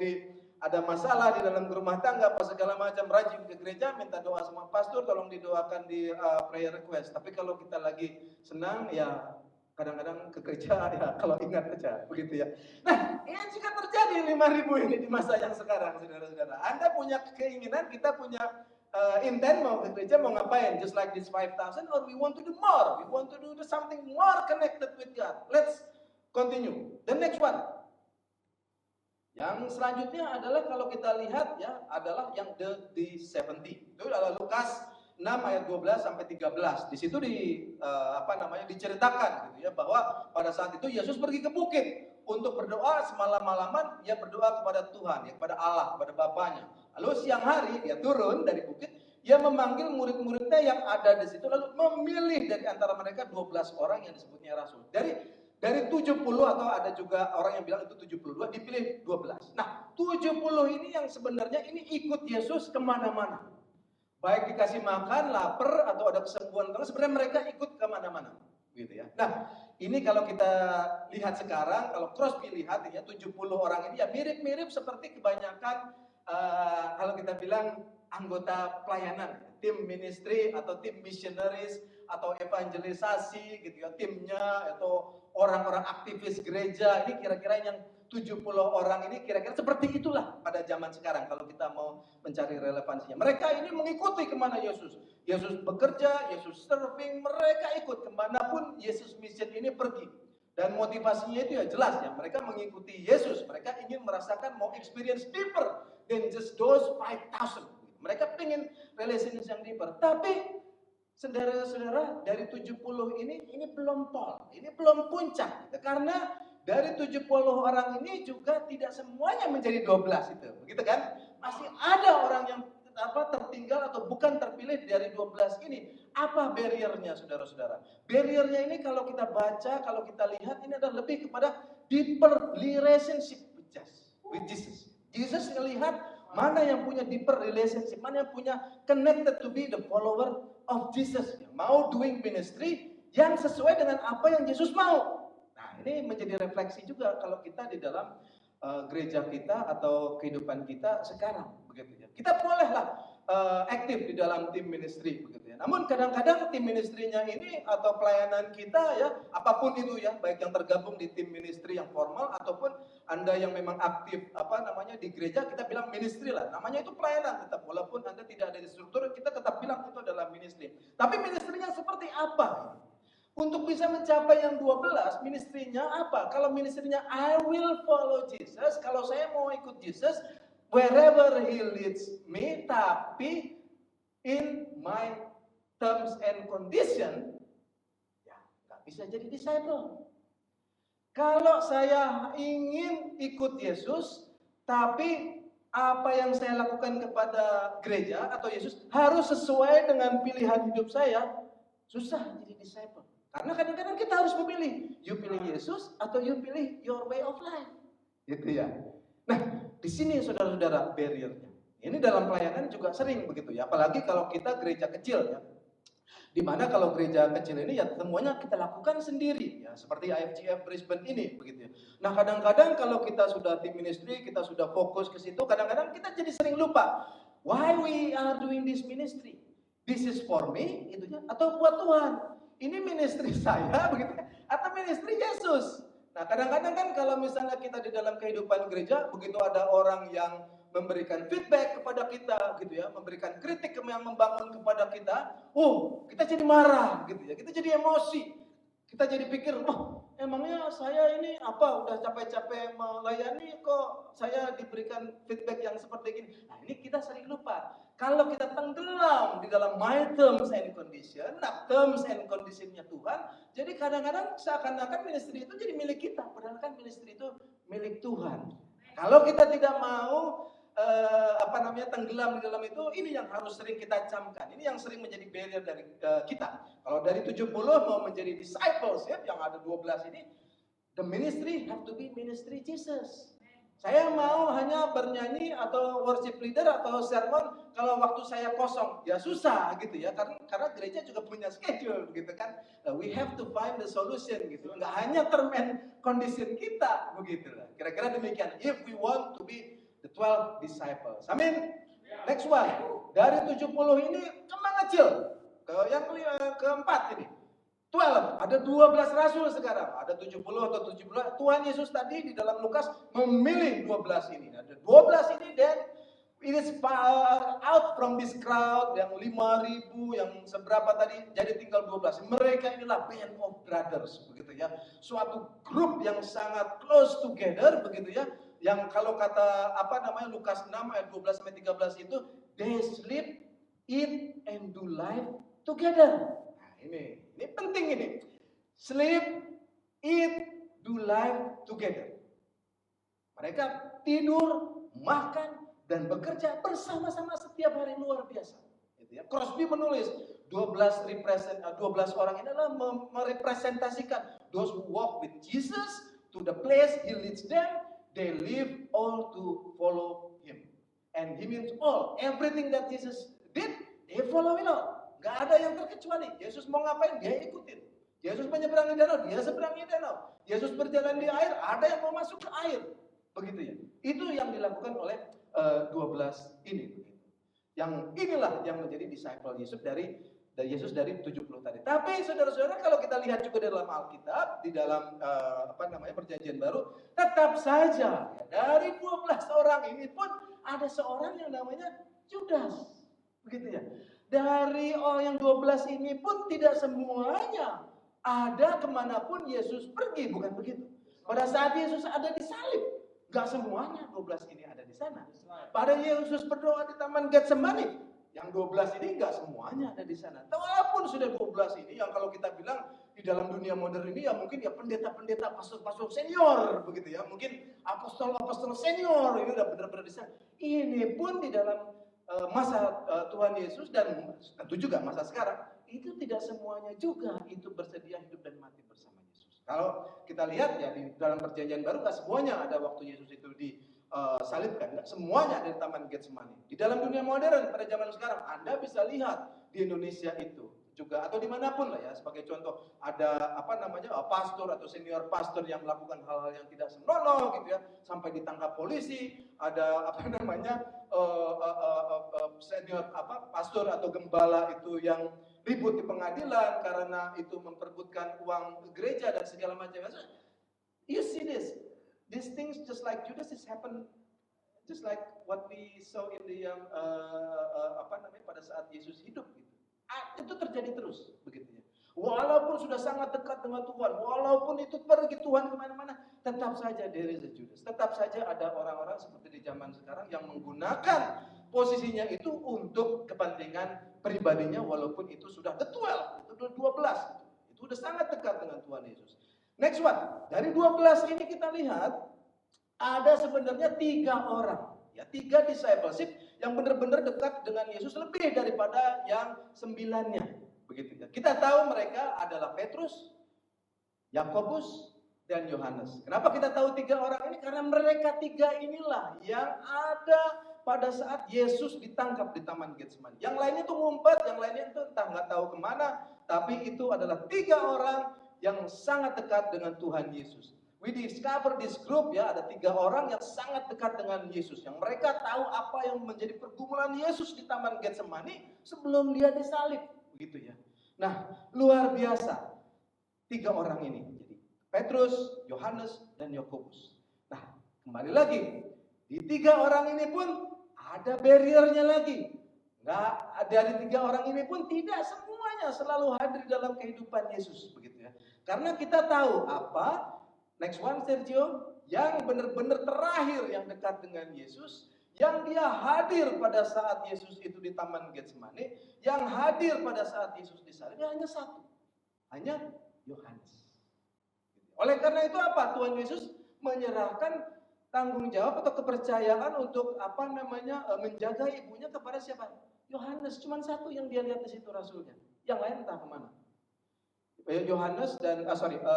ada masalah di dalam rumah tangga apa segala macam, rajin ke gereja minta doa sama pastor, tolong didoakan di prayer request. Tapi kalau kita lagi senang ya kadang-kadang ke gereja ya kalau ingat aja begitu ya. Nah, ini juga terjadi 5.000 ini di masa yang sekarang, saudara-saudara. Anda punya keinginan, kita punya intent mau ke gereja, mau ngapain? Just like this 5,000, or we want to do more. We want to do something more connected with God. Let's continue. The next one. Yang selanjutnya adalah kalau kita lihat ya adalah yang the 70. Itu adalah Lukas 6 ayat 12 sampai 13. Di situ diceritakan gitu ya bahwa pada saat itu Yesus pergi ke bukit untuk berdoa semalam-malaman, dia berdoa kepada Tuhan, ya kepada Allah, kepada Bapaknya. Lalu siang hari dia turun dari bukit, dia memanggil murid-muridnya yang ada di situ lalu memilih dari antara mereka 12 orang yang disebutnya rasul. Dari 70 atau ada juga orang yang bilang itu 72, dipilih 12. Nah, 70 ini yang sebenarnya ini ikut Yesus kemana-mana. Baik dikasih makan, lapar, atau ada kesembuhan, sebenarnya mereka ikut kemana-mana. Gitu ya. Nah, ini kalau kita lihat sekarang, kalau Crosby lihat ya 70 orang ini ya mirip-mirip seperti kebanyakan kalau kita bilang anggota pelayanan, tim ministry atau tim missionaries atau evangelisasi gitu ya, timnya atau orang-orang aktivis gereja. Ini kira-kira yang 70 orang ini kira-kira seperti itulah pada zaman sekarang kalau kita mau mencari relevansinya. Mereka ini mengikuti kemana Yesus. Yesus bekerja, Yesus serving, mereka ikut kemanapun Yesus mission ini pergi. Dan motivasinya itu ya jelas ya, mereka mengikuti Yesus. Mereka ingin merasakan mau experience deeper than just those 5,000. Mereka ingin relationship yang deeper. Tapi saudara-saudara, dari 70 ini belum pol, ini belum puncak. Karena dari 70 orang ini juga tidak semuanya menjadi 12 itu. Begitu kan? Masih ada orang yang tertinggal atau bukan terpilih dari 12 ini. Apa barriernya saudara-saudara? Barriernya ini kalau kita baca, kalau kita lihat ini adalah lebih kepada deeper relationship with Jesus. Jesus melihat mana yang punya deeper relationship, mana yang punya connected to be the follower of Jesus, yang mau doing ministry yang sesuai dengan apa yang Yesus mau. Nah, ini menjadi refleksi juga kalau kita di dalam gereja kita atau kehidupan kita sekarang, begitu ya. Kita bolehlah aktif di dalam tim ministry, begitu ya. Namun kadang-kadang tim ministry-nya ini atau pelayanan kita ya, apapun itu ya, baik yang tergabung di tim ministry yang formal ataupun Anda yang memang aktif di gereja, kita bilang ministry lah. Namanya itu pelayanan tetap, walaupun Anda tidak ada di struktur, kita tetap bilang itu adalah ministry. Tapi ministry-nya seperti apa? Untuk bisa mencapai yang 12, ministrinya apa? Kalau ministrinya I will follow Jesus, kalau saya mau ikut Jesus, wherever He leads me, tapi in my terms and condition, ya nggak bisa jadi disciple. Kalau saya ingin ikut Yesus, tapi apa yang saya lakukan kepada gereja atau Yesus harus sesuai dengan pilihan hidup saya, susah jadi disciple. Karena kadang-kadang kita harus memilih, you pilih Yesus atau you pilih your way of life. Gitu ya. Nah, di sini saudara-saudara barriernya. Ini dalam pelayanan juga sering begitu ya, apalagi kalau kita gereja kecil ya. Dimana kalau gereja kecil ini ya semuanya kita lakukan sendiri ya, seperti IFGF Brisbane ini begitu ya. Nah, kadang-kadang kalau kita sudah tim ministry, kita sudah fokus ke situ, kadang-kadang kita jadi sering lupa why we are doing this ministry. This is for me itu ya, atau buat Tuhan. Ini ministry saya begitu atau ministry Yesus. Nah, kadang-kadang kan kalau misalnya kita di dalam kehidupan gereja, begitu ada orang yang memberikan feedback kepada kita gitu ya, memberikan kritik yang membangun kepada kita, kita jadi marah gitu ya, kita jadi emosi. Kita jadi pikir, emangnya saya ini udah capek-capek melayani kok saya diberikan feedback yang seperti ini. Nah, ini kita sering lupa. Kalau kita tenggelam di dalam my terms and condition, terms and conditionnya Tuhan, jadi kadang-kadang seakan-akan ministry itu jadi milik kita, padahal kan ministry itu milik Tuhan. Kalau kita tidak mau tenggelam di dalam itu, ini yang harus sering kita camkan. Ini yang sering menjadi barrier dari kita. Kalau dari 70 mau menjadi disciples ya, yang ada 12 ini, the ministry have to be ministry Jesus. Saya mau hanya bernyanyi atau worship leader atau sermon kalau waktu saya kosong. Ya susah gitu ya, karena gereja juga punya schedule gitu kan. We have to find the solution gitu. Enggak hanya term and condition kita begitu lah. Kira-kira demikian. If we want to be the 12 disciples. Amin. Next one. Dari 70 ini cuma kecil. Yang keempat ini. 12. Ada 12 rasul sekarang. Ada 70 atau 17. Tuhan Yesus tadi di dalam Lukas memilih 12 ini. Ada 12 ini dan it is out from this crowd yang 5.000 yang seberapa tadi jadi tinggal 12. Mereka inilah band of brothers begitu ya. Suatu grup yang sangat close together begitu ya. Yang kalau kata Lukas 6 ayat 12 sampai 13 itu they sleep, eat and do life together. Nah, ini penting ini. Sleep, eat, do life together. Mereka tidur, makan dan bekerja bersama-sama setiap hari, luar biasa. Gitu ya. Crosby menulis 12 orang ini adalah merepresentasikan those who walk with Jesus to the place He leads them. They live all to follow Him. And He means all. Everything that Jesus did, they follow it all. Gak ada yang terkecuali. Yesus mau ngapain, dia ikutin. Yesus menyeberangi danau, dia seberangi danau. Yesus berjalan di air, ada yang mau masuk ke air. Begitu ya. Itu yang dilakukan oleh 12 ini. Yang inilah yang menjadi disciple Yesus dari Dan Yesus dari 70 tadi. Tapi saudara-saudara, kalau kita lihat juga dalam Alkitab, di dalam Perjanjian Baru, tetap saja ya, dari 12 orang ini pun ada seorang yang namanya Judas. Begitu ya. Dari yang 12 ini pun tidak semuanya ada kemanapun Yesus pergi, bukan begitu. Pada saat Yesus ada di salib, gak semuanya 12 ini ada di sana. Pada Yesus berdoa di Taman Getsemani, yang 12 ini enggak semuanya ada di sana. Walaupun sudah 12 ini, yang kalau kita bilang di dalam dunia modern ini ya mungkin ya pendeta-pendeta, pastor-pastor senior begitu ya. Mungkin apostol-apostol senior ini udah benar-benar di sana. Ini pun di dalam masa Tuhan Yesus dan tentu juga masa sekarang, itu tidak semuanya juga itu bersedia hidup dan mati bersama Yesus. Kalau kita lihat ya di dalam Perjanjian Baru enggak semuanya ada waktu Yesus itu salibkan, enggak semuanya ada di Taman Getsemani. Di dalam dunia modern pada zaman sekarang, Anda bisa lihat di Indonesia itu juga atau dimanapun lah ya. Sebagai contoh, ada pastor atau senior pastor yang melakukan hal-hal yang tidak sembrono gitu ya, sampai ditangkap polisi. Ada senior pastor atau gembala itu yang ribut di pengadilan karena itu memperebutkan uang gereja dan segala macam. You see this. These things just like Judas is happen, just like what we saw in the pada saat Yesus hidup gitu. Itu terjadi terus begitu ya. Walaupun sudah sangat dekat dengan Tuhan, walaupun itu pergi Tuhan kemana-mana, tetap saja there is a Judas. Tetap saja ada orang-orang seperti di zaman sekarang yang menggunakan posisinya itu untuk kepentingan pribadinya, walaupun itu sudah the 12, itu 12 gitu. Itu sudah sangat dekat dengan Tuhan Yesus. Next one, dari 12 ini kita lihat ada sebenarnya 3 orang, ya 3 discipleship yang benar-benar dekat dengan Yesus lebih daripada yang 9-nya, begitu ya. Kita tahu mereka adalah Petrus, Yakobus, dan Yohanes. Kenapa kita tahu 3 orang ini? Karena mereka 3 inilah yang ada pada saat Yesus ditangkap di Taman Getsemani. Yang lainnya itu ngumpet, yang lainnya itu entah nggak tahu kemana, tapi itu adalah 3 orang yang sangat dekat dengan Tuhan Yesus. We discover this group ya, ada 3 orang yang sangat dekat dengan Yesus. Yang mereka tahu apa yang menjadi pergumulan Yesus di Taman Getsemani sebelum dia disalib. Begitu ya. Nah, luar biasa. 3 orang ini. Jadi Petrus, Yohanes, dan Yakobus. Nah, kembali lagi. Di 3 orang ini pun ada barriernya lagi. Nggak, dari 3 orang ini pun tidak semuanya selalu hadir dalam kehidupan Yesus. Begitu ya. Karena kita tahu apa, next one Sergio, yang benar-benar terakhir yang dekat dengan Yesus, yang dia hadir pada saat Yesus itu di Taman Getsemani, yang hadir pada saat Yesus disalib, hanya satu, hanya Yohanes. Oleh karena itu apa? Tuhan Yesus menyerahkan tanggung jawab atau kepercayaan untuk menjaga ibunya kepada siapa? Yohanes. Cuma satu yang dia lihat di situ rasulnya, yang lain entah kemana.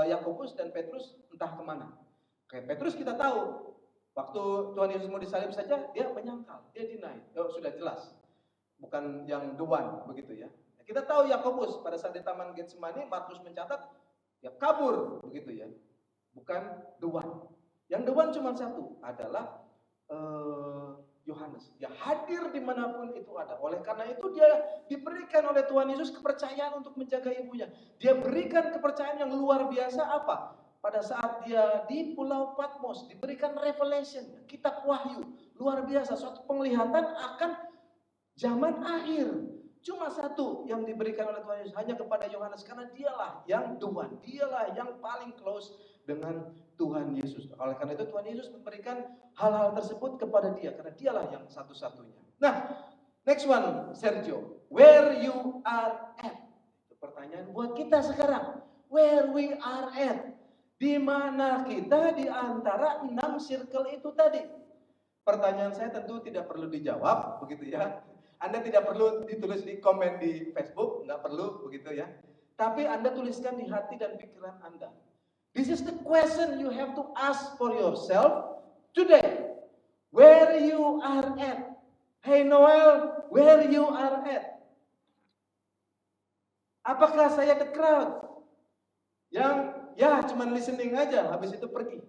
Yakobus dan Petrus entah kemana. Kayak Petrus kita tahu, waktu Tuhan Yesus mau disalib saja dia menyangkal, dia deny. Sudah jelas, bukan yang the one begitu ya. Kita tahu Yakobus pada saat di Taman Getsemani, Markus mencatat dia kabur begitu ya, bukan the one. Yang the one cuma satu, adalah Yohanes. Dia hadir dimanapun itu ada. Oleh karena itu dia diberikan oleh Tuhan Yesus kepercayaan untuk menjaga ibunya. Dia berikan kepercayaan yang luar biasa apa? Pada saat dia di Pulau Patmos diberikan revelation, kitab Wahyu. Luar biasa, suatu penglihatan akan zaman akhir. Cuma satu yang diberikan oleh Tuhan Yesus, hanya kepada Yohanes. Karena dialah yang Tuhan, dialah yang paling close dengan Tuhan Yesus. Oleh karena itu Tuhan Yesus memberikan hal-hal tersebut kepada dia, karena dialah yang satu-satunya. Nah, next one Sergio, where you are at? Itu pertanyaan buat kita sekarang. Where we are at? Di mana kita di antara 6 circle itu tadi? Pertanyaan saya tentu tidak perlu dijawab, begitu ya. Anda tidak perlu ditulis di komen di Facebook, nggak perlu begitu ya. Tapi Anda tuliskan di hati dan pikiran Anda. This is the question you have to ask for yourself today. Where you are at? Hey Noel, where you are at? Apakah saya the crowd yang ya cuman listening aja, habis itu pergi?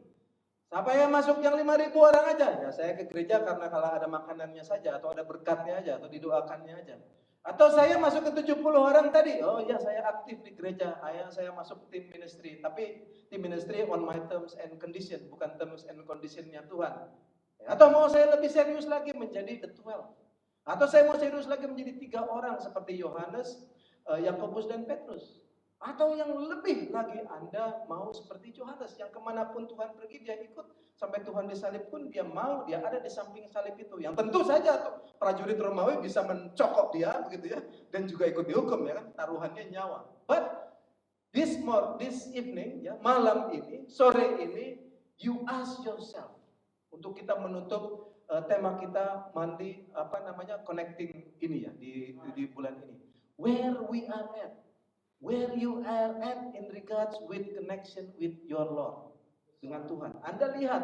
Siapa yang masuk yang 5.000 orang aja? Ya saya ke gereja karena kalau ada makanannya saja, atau ada berkatnya aja, atau didoakannya aja. Atau saya masuk ke 70 orang tadi, oh ya saya aktif di gereja, saya masuk tim ministry, tapi tim ministry on my terms and condition, bukan terms and conditionnya Tuhan. Atau mau saya lebih serius lagi menjadi the 12. Atau saya mau serius lagi menjadi 3 orang seperti Yohanes, Yakobus dan Petrus. Atau yang lebih lagi Anda mau seperti Yohanes yang kemanapun Tuhan pergi dia ikut, sampai Tuhan disalib pun dia mau, dia ada di samping salib itu. Yang tentu saja tuh prajurit Romawi bisa mencokok dia begitu ya, dan juga ikut dihukum ya kan, taruhannya nyawa. But this evening ya, malam ini, sore ini, you ask yourself, untuk kita menutup tema kita mandi connecting ini ya di bulan ini. Where we are at, where you are at in regards with connection with your Lord, dengan Tuhan. Anda lihat,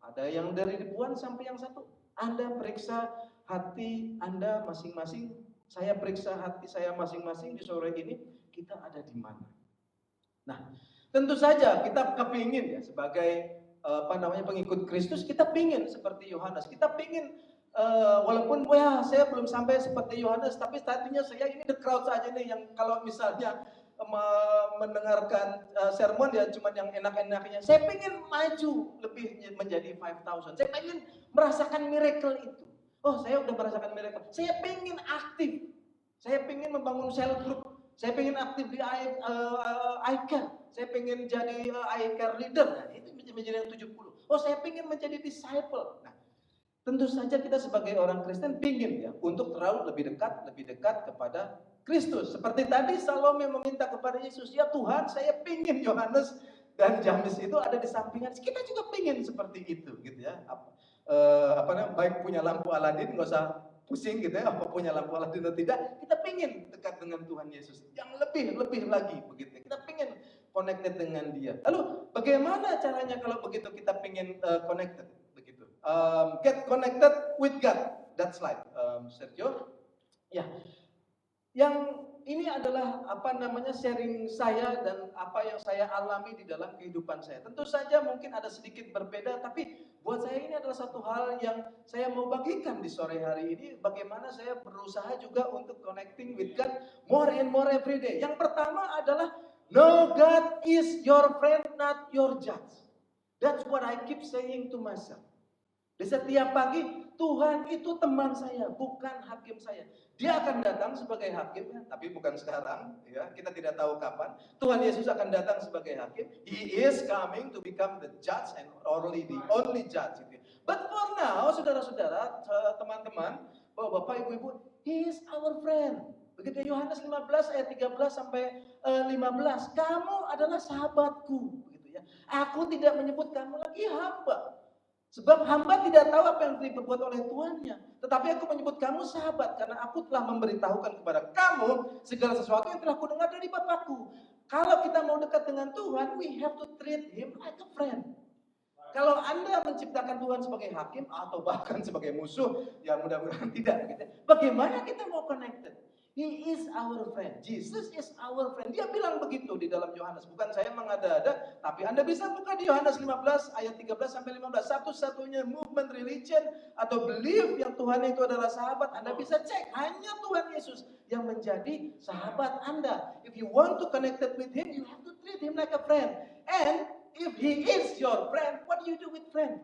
ada yang dari ribuan sampai yang satu. Anda periksa hati Anda masing-masing, saya periksa hati saya masing-masing di sore ini, kita ada di mana? Nah, tentu saja kita kepingin ya sebagai pengikut Kristus, kita pingin seperti Yohanes. Kita pingin walaupun saya belum sampai seperti Yohanes, tapi tadinya saya ini the crowd saja nih, yang kalau misalnya mendengarkan sermon ya cuma yang enak-enaknya. Saya pengen maju lebih menjadi 5,000. Saya pengen merasakan miracle itu. Oh, saya udah merasakan miracle. Saya pengen aktif. Saya pengen membangun cell group. Saya pengen aktif di iCare. Saya pengen jadi iCare leader. Nah, itu menjadi yang 70. Oh, saya pengen menjadi disciple. Nah, tentu saja kita sebagai orang Kristen pingin ya untuk terlalu lebih dekat kepada Kristus. Seperti tadi Salome meminta kepada Yesus, ya Tuhan, saya pingin Yohanes dan James itu ada di sampingan. Kita juga pingin seperti itu, gitu ya. Baik punya lampu Aladin, nggak usah pusing gitu ya, apa punya lampu Aladin atau tidak. Kita pingin dekat dengan Tuhan Yesus, yang lebih lagi, begitu. Kita pingin connected dengan Dia. Lalu bagaimana caranya kalau begitu kita pingin connected? Get connected with God. That slide, Sergio. Ya, yang ini adalah sharing saya dan apa yang saya alami di dalam kehidupan saya. Tentu saja mungkin ada sedikit berbeda, tapi buat saya ini adalah satu hal yang saya mau bagikan di sore hari ini. Bagaimana saya berusaha juga untuk connecting with God more and more every day. Yang pertama adalah know God is your friend, not your judge. That's what I keep saying to myself. Di setiap pagi, Tuhan itu teman saya, bukan hakim saya. Dia akan datang sebagai hakim, tapi bukan sekarang. Ya, kita tidak tahu kapan. Tuhan Yesus akan datang sebagai hakim. He is coming to become the judge and the only judge. But for now, saudara-saudara, teman-teman, bapak, ibu-ibu, He is our friend. Begitu Yohanes 15 ayat 13 sampai 15. Kamu adalah sahabatku. Begitu ya. Aku tidak menyebut kamu lagi hamba. Sebab hamba tidak tahu apa yang diperbuat oleh tuannya. Tetapi aku menyebut kamu sahabat, karena aku telah memberitahukan kepada kamu segala sesuatu yang telah kudengar dari Bapakku. Kalau kita mau dekat dengan Tuhan, we have to treat Him like a friend. Kalau Anda menciptakan Tuhan sebagai hakim atau bahkan sebagai musuh, ya mudah-mudahan tidak. Gitu. Bagaimana kita mau connected? He is our friend. Jesus is our friend. Dia bilang begitu di dalam Yohanes. Bukan saya mengada-ada, tapi Anda bisa buka di Yohanes 15 ayat 13 sampai 15. Satu-satunya movement religion atau belief yang Tuhan itu adalah sahabat. Anda bisa cek, hanya Tuhan Yesus yang menjadi sahabat Anda. If you want to connect with Him, you have to treat Him like a friend. And if He is your friend, what do you do with friend?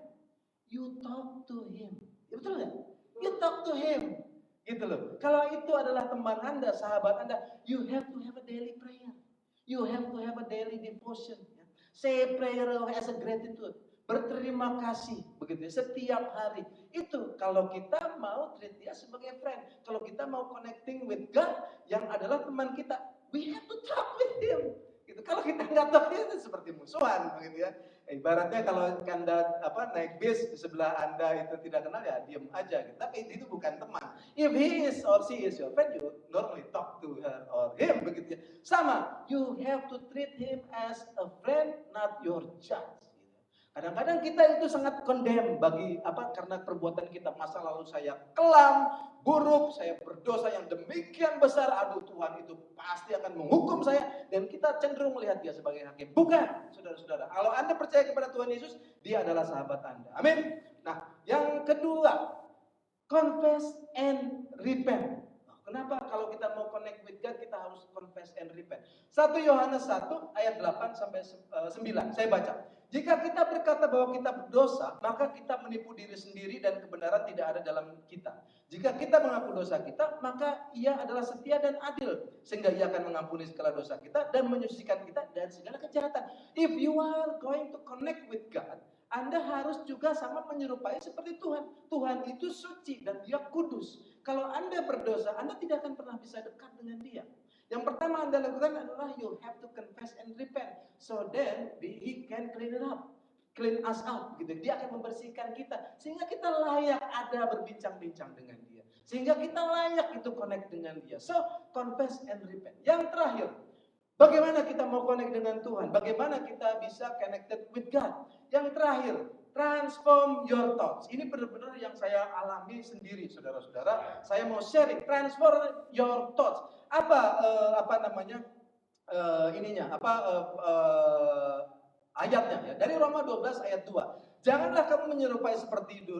You talk to Him. Ya, betul nggak? You talk to Him. Gitu loh. Kalau itu adalah teman Anda, sahabat Anda, you have to have a daily prayer. You have to have a daily devotion. Ya. Say prayer as a gratitude. Berterima kasih, begitu ya, setiap hari. Itu kalau kita mau treat dia sebagai friend. Kalau kita mau connecting with God yang adalah teman kita, we have to talk with Him. Gitu. Kalau kita nggak talk itu seperti musuhan, begitu ya. Ibaratnya kalau Anda naik bis di sebelah Anda itu tidak kenal, ya diam aja gitu. Tapi itu bukan teman. If he is or she is your friend, you normally talk to her or him, begitu ya. Sama, you have to treat him as a friend, not your judge. Kadang-kadang kita itu sangat condemn karena perbuatan kita, masa lalu saya kelam, buruk, saya berdosa yang demikian besar, aduh Tuhan itu pasti akan menghukum saya, dan kita cenderung melihat dia sebagai hakim. Bukan, saudara-saudara. Kalau Anda percaya kepada Tuhan Yesus, dia adalah sahabat Anda. Amin. Nah, yang kedua, confess and repent. Kenapa? Kalau kita mau connect with God, kita harus confess and repent. 1 Yohanes 1 ayat 8 sampai 9. Saya baca. Jika kita berkata bahwa kita berdosa, maka kita menipu diri sendiri dan kebenaran tidak ada dalam kita. Jika kita mengaku dosa kita, maka Ia adalah setia dan adil, sehingga Ia akan mengampuni segala dosa kita dan menyucikan kita dari segala kejahatan. If you are going to connect with God, Anda harus juga sama menyerupai seperti Tuhan. Tuhan itu suci dan Dia kudus. Kalau Anda berdosa, Anda tidak akan pernah bisa dekat dengan Dia. Yang pertama Anda lakukan adalah you have to confess and repent. So then He can clean it up. Clean us out. Gitu. Dia akan membersihkan kita. Sehingga kita layak ada berbincang-bincang dengan Dia. Sehingga kita layak itu connect dengan Dia. So confess and repent. Yang terakhir, bagaimana kita mau connect dengan Tuhan? Bagaimana kita bisa connected with God? Yang terakhir, transform your thoughts. Ini benar-benar yang saya alami sendiri, saudara-saudara. Saya mau sharing, transform your thoughts. Ayatnya ya. Dari Roma 12 ayat 2. Janganlah kamu menyerupai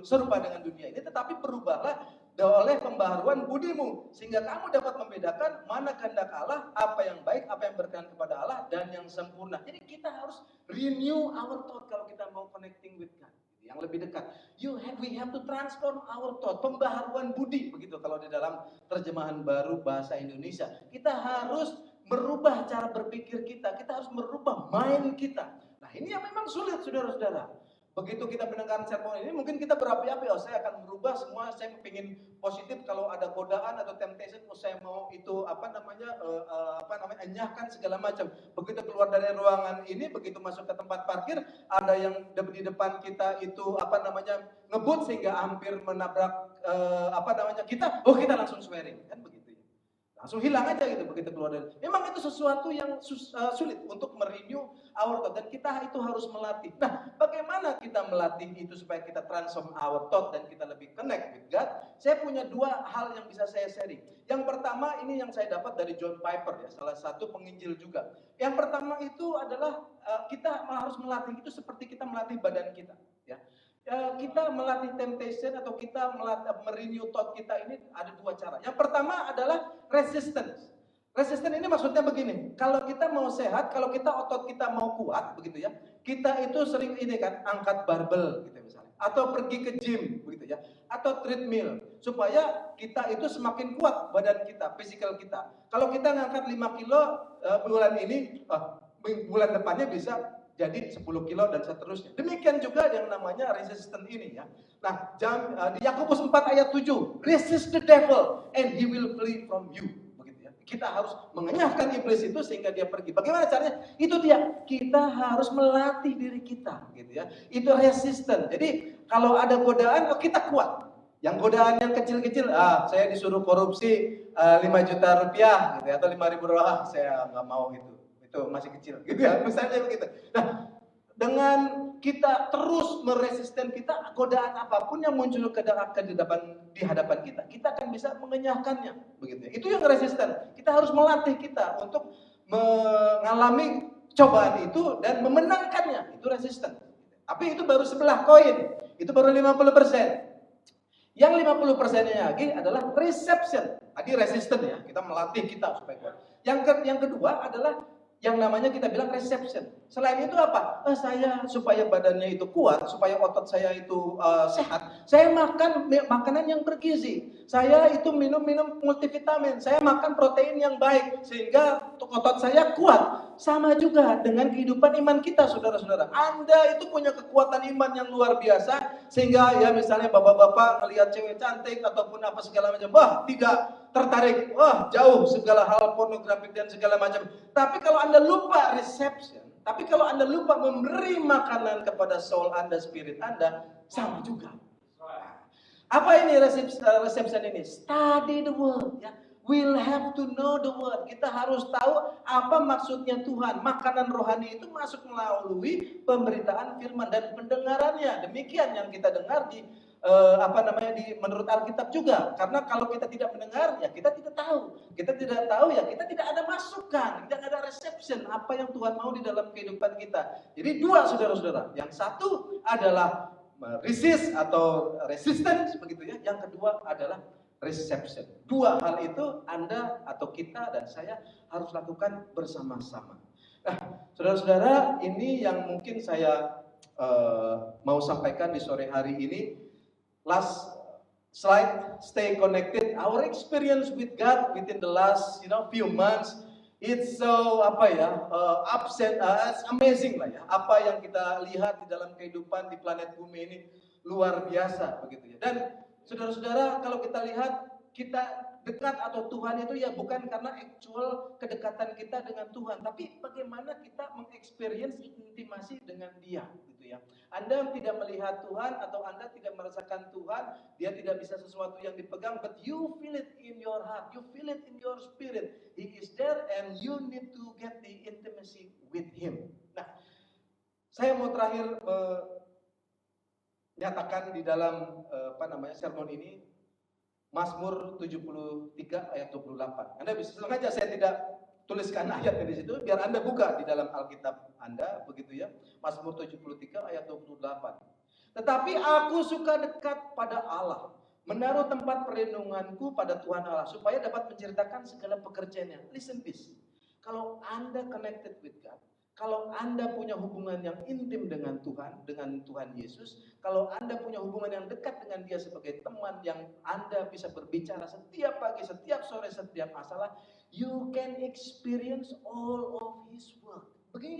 serupa dengan dunia ini, tetapi berubahlah oleh pembaharuan budimu, sehingga kamu dapat membedakan mana kehendak Allah, apa yang baik, apa yang berkenan kepada Allah, dan yang sempurna. Jadi kita harus renew our thought kalau kita mau connecting with God. Yang lebih dekat. We have to transform our thought. Pembaharuan budi, begitu kalau di dalam terjemahan baru bahasa Indonesia. Kita harus merubah cara berpikir kita. Kita harus merubah mind kita. Nah ini yang memang sulit, saudara-saudara. Begitu kita mendengar sermon ini, mungkin kita berapi-api, saya akan merubah semua, saya ingin positif kalau ada godaan atau temptation, saya mau itu enyahkan segala macam. Begitu keluar dari ruangan ini, begitu masuk ke tempat parkir, ada yang di depan kita itu ngebut sehingga hampir menabrak kita langsung swearing, kan begitu. Langsung hilang aja gitu begitu keluar dari. Memang itu sesuatu yang sulit untuk merenew our thought dan kita itu harus melatih. Nah, bagaimana kita melatih itu supaya kita transform our thought dan kita lebih connect with God? Saya punya 2 hal yang bisa saya sharing. Yang pertama ini yang saya dapat dari John Piper ya, salah satu penginjil juga. Yang pertama itu adalah kita harus melatih itu seperti kita melatih badan kita, ya. Kita melatih temptation atau kita merenew thought kita ini ada 2 cara. Yang pertama adalah resistance. Resistance ini maksudnya begini, kalau kita mau sehat, kalau kita otot kita mau kuat, begitu ya, kita itu sering ini kan, angkat barbel gitu misalnya, atau pergi ke gym, begitu ya, atau treadmill, supaya kita itu semakin kuat badan kita, physical kita. Kalau kita ngangkat 5 kilo bulan ini, bulan depannya bisa jadi 10 kilo dan seterusnya. Demikian juga yang namanya resistance ini ya. Nah, di Yakobus 4 ayat 7, resist the devil and he will flee from you. Begitu ya. Kita harus mengenyahkan iblis itu sehingga dia pergi. Bagaimana caranya? Itu dia. Kita harus melatih diri kita, gitu ya. Itu resistance. Jadi kalau ada godaan, kita kuat. Yang godaan yang kecil-kecil, saya disuruh korupsi 5 juta rupiah, gitu ya, atau 5.000 rupiah, saya nggak mau itu masih kecil, gitu ya, misalnya begitu. Nah, dengan kita terus meresisten kita, godaan apapun yang muncul di hadapan kita akan bisa mengenyahkannya, begitu ya. Itu yang resisten. Kita harus melatih kita untuk mengalami cobaan itu dan memenangkannya, itu resisten. Tapi itu baru sebelah koin, itu baru 50%. Yang 50%-nya lagi adalah reception. Tadi resisten ya, kita melatih kita supaya kuat. Yang kedua adalah yang namanya kita bilang reception. Selain itu apa? Saya supaya badannya itu kuat, supaya otot saya itu sehat, saya makan makanan yang bergizi. Saya itu minum multivitamin. Saya makan protein yang baik sehingga otot saya kuat. Sama juga dengan kehidupan iman kita, saudara-saudara. Anda itu punya kekuatan iman yang luar biasa sehingga ya misalnya bapak-bapak melihat cewek cantik ataupun apa segala macam, tidak tertarik, jauh segala hal pornografi dan segala macam. Tapi kalau Anda lupa reception, tapi kalau Anda lupa memberi makanan kepada soul Anda, spirit Anda, sama juga. Apa ini reception ini? Study the word, ya. We'll have to know the word. Kita harus tahu apa maksudnya Tuhan. Makanan rohani itu masuk melalui pemberitaan firman dan pendengarannya. Demikian yang kita dengar di menurut Alkitab juga. Karena kalau kita tidak mendengar, ya kita tidak tahu. Kita tidak tahu, ya kita tidak ada masukan, tidak ada reception apa yang Tuhan mau di dalam kehidupan kita. Jadi 2, saudara-saudara. Yang satu adalah resist atau resistance begitu ya. Yang kedua adalah reception. Dua hal itu Anda atau kita dan saya harus lakukan bersama-sama. Nah, saudara-saudara, ini yang mungkin saya mau sampaikan di sore hari ini. Last slide, stay connected. Our experience with God within the last few months, it's so upset, it's amazing lah ya. Apa yang kita lihat di dalam kehidupan di planet bumi ini luar biasa begitu ya. Dan saudara-saudara, kalau kita lihat kita dekat atau Tuhan itu ya bukan karena actual kedekatan kita dengan Tuhan, tapi bagaimana kita mengexperience intimasi dengan Dia gitu ya. Anda tidak melihat Tuhan atau Anda tidak merasakan Tuhan, Dia tidak bisa sesuatu yang dipegang, but you feel it in your heart, you feel it in your spirit. He is there and you need to get the intimacy with Him. Nah, saya mau terakhir menyatakan di dalam sermon ini Mazmur 73 ayat 28. Anda bisa sengaja saya tidak tuliskan ayatnya di situ, biar Anda buka di dalam Alkitab Anda, begitu ya. Mazmur 73 ayat 28. Tetapi aku suka dekat pada Allah, menaruh tempat perlindunganku pada Tuhan Allah, supaya dapat menceritakan segala pekerjaannya. Listen this, kalau Anda connected with God, kalau Anda punya hubungan yang intim dengan Tuhan Yesus, kalau Anda punya hubungan yang dekat dengan Dia sebagai teman yang Anda bisa berbicara setiap pagi, setiap sore, setiap masalah, you can experience all of His work. Begini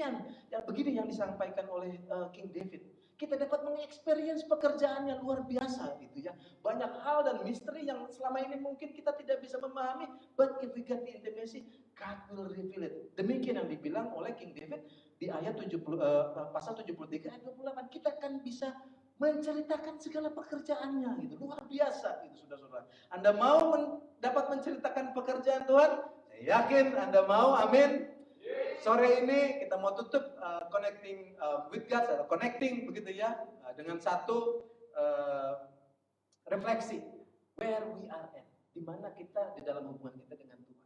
yang disampaikan oleh King David. Kita dapat mengexperience pekerjaannya luar biasa gitu ya. Banyak hal dan misteri yang selama ini mungkin kita tidak bisa memahami, but if we get the intimacy, God will reveal it. Demikian yang dibilang oleh King David di ayat pasal 73 ayat 28. Kita akan bisa menceritakan segala pekerjaannya gitu. Luar biasa gitu saudara-saudara. Anda mau dapat menceritakan pekerjaan Tuhan? Saya yakin Anda mau, amin. Sore ini kita mau tutup connecting with God, atau connecting begitu ya, dengan satu refleksi. Where we are at, di mana kita di dalam hubungan kita dengan Tuhan.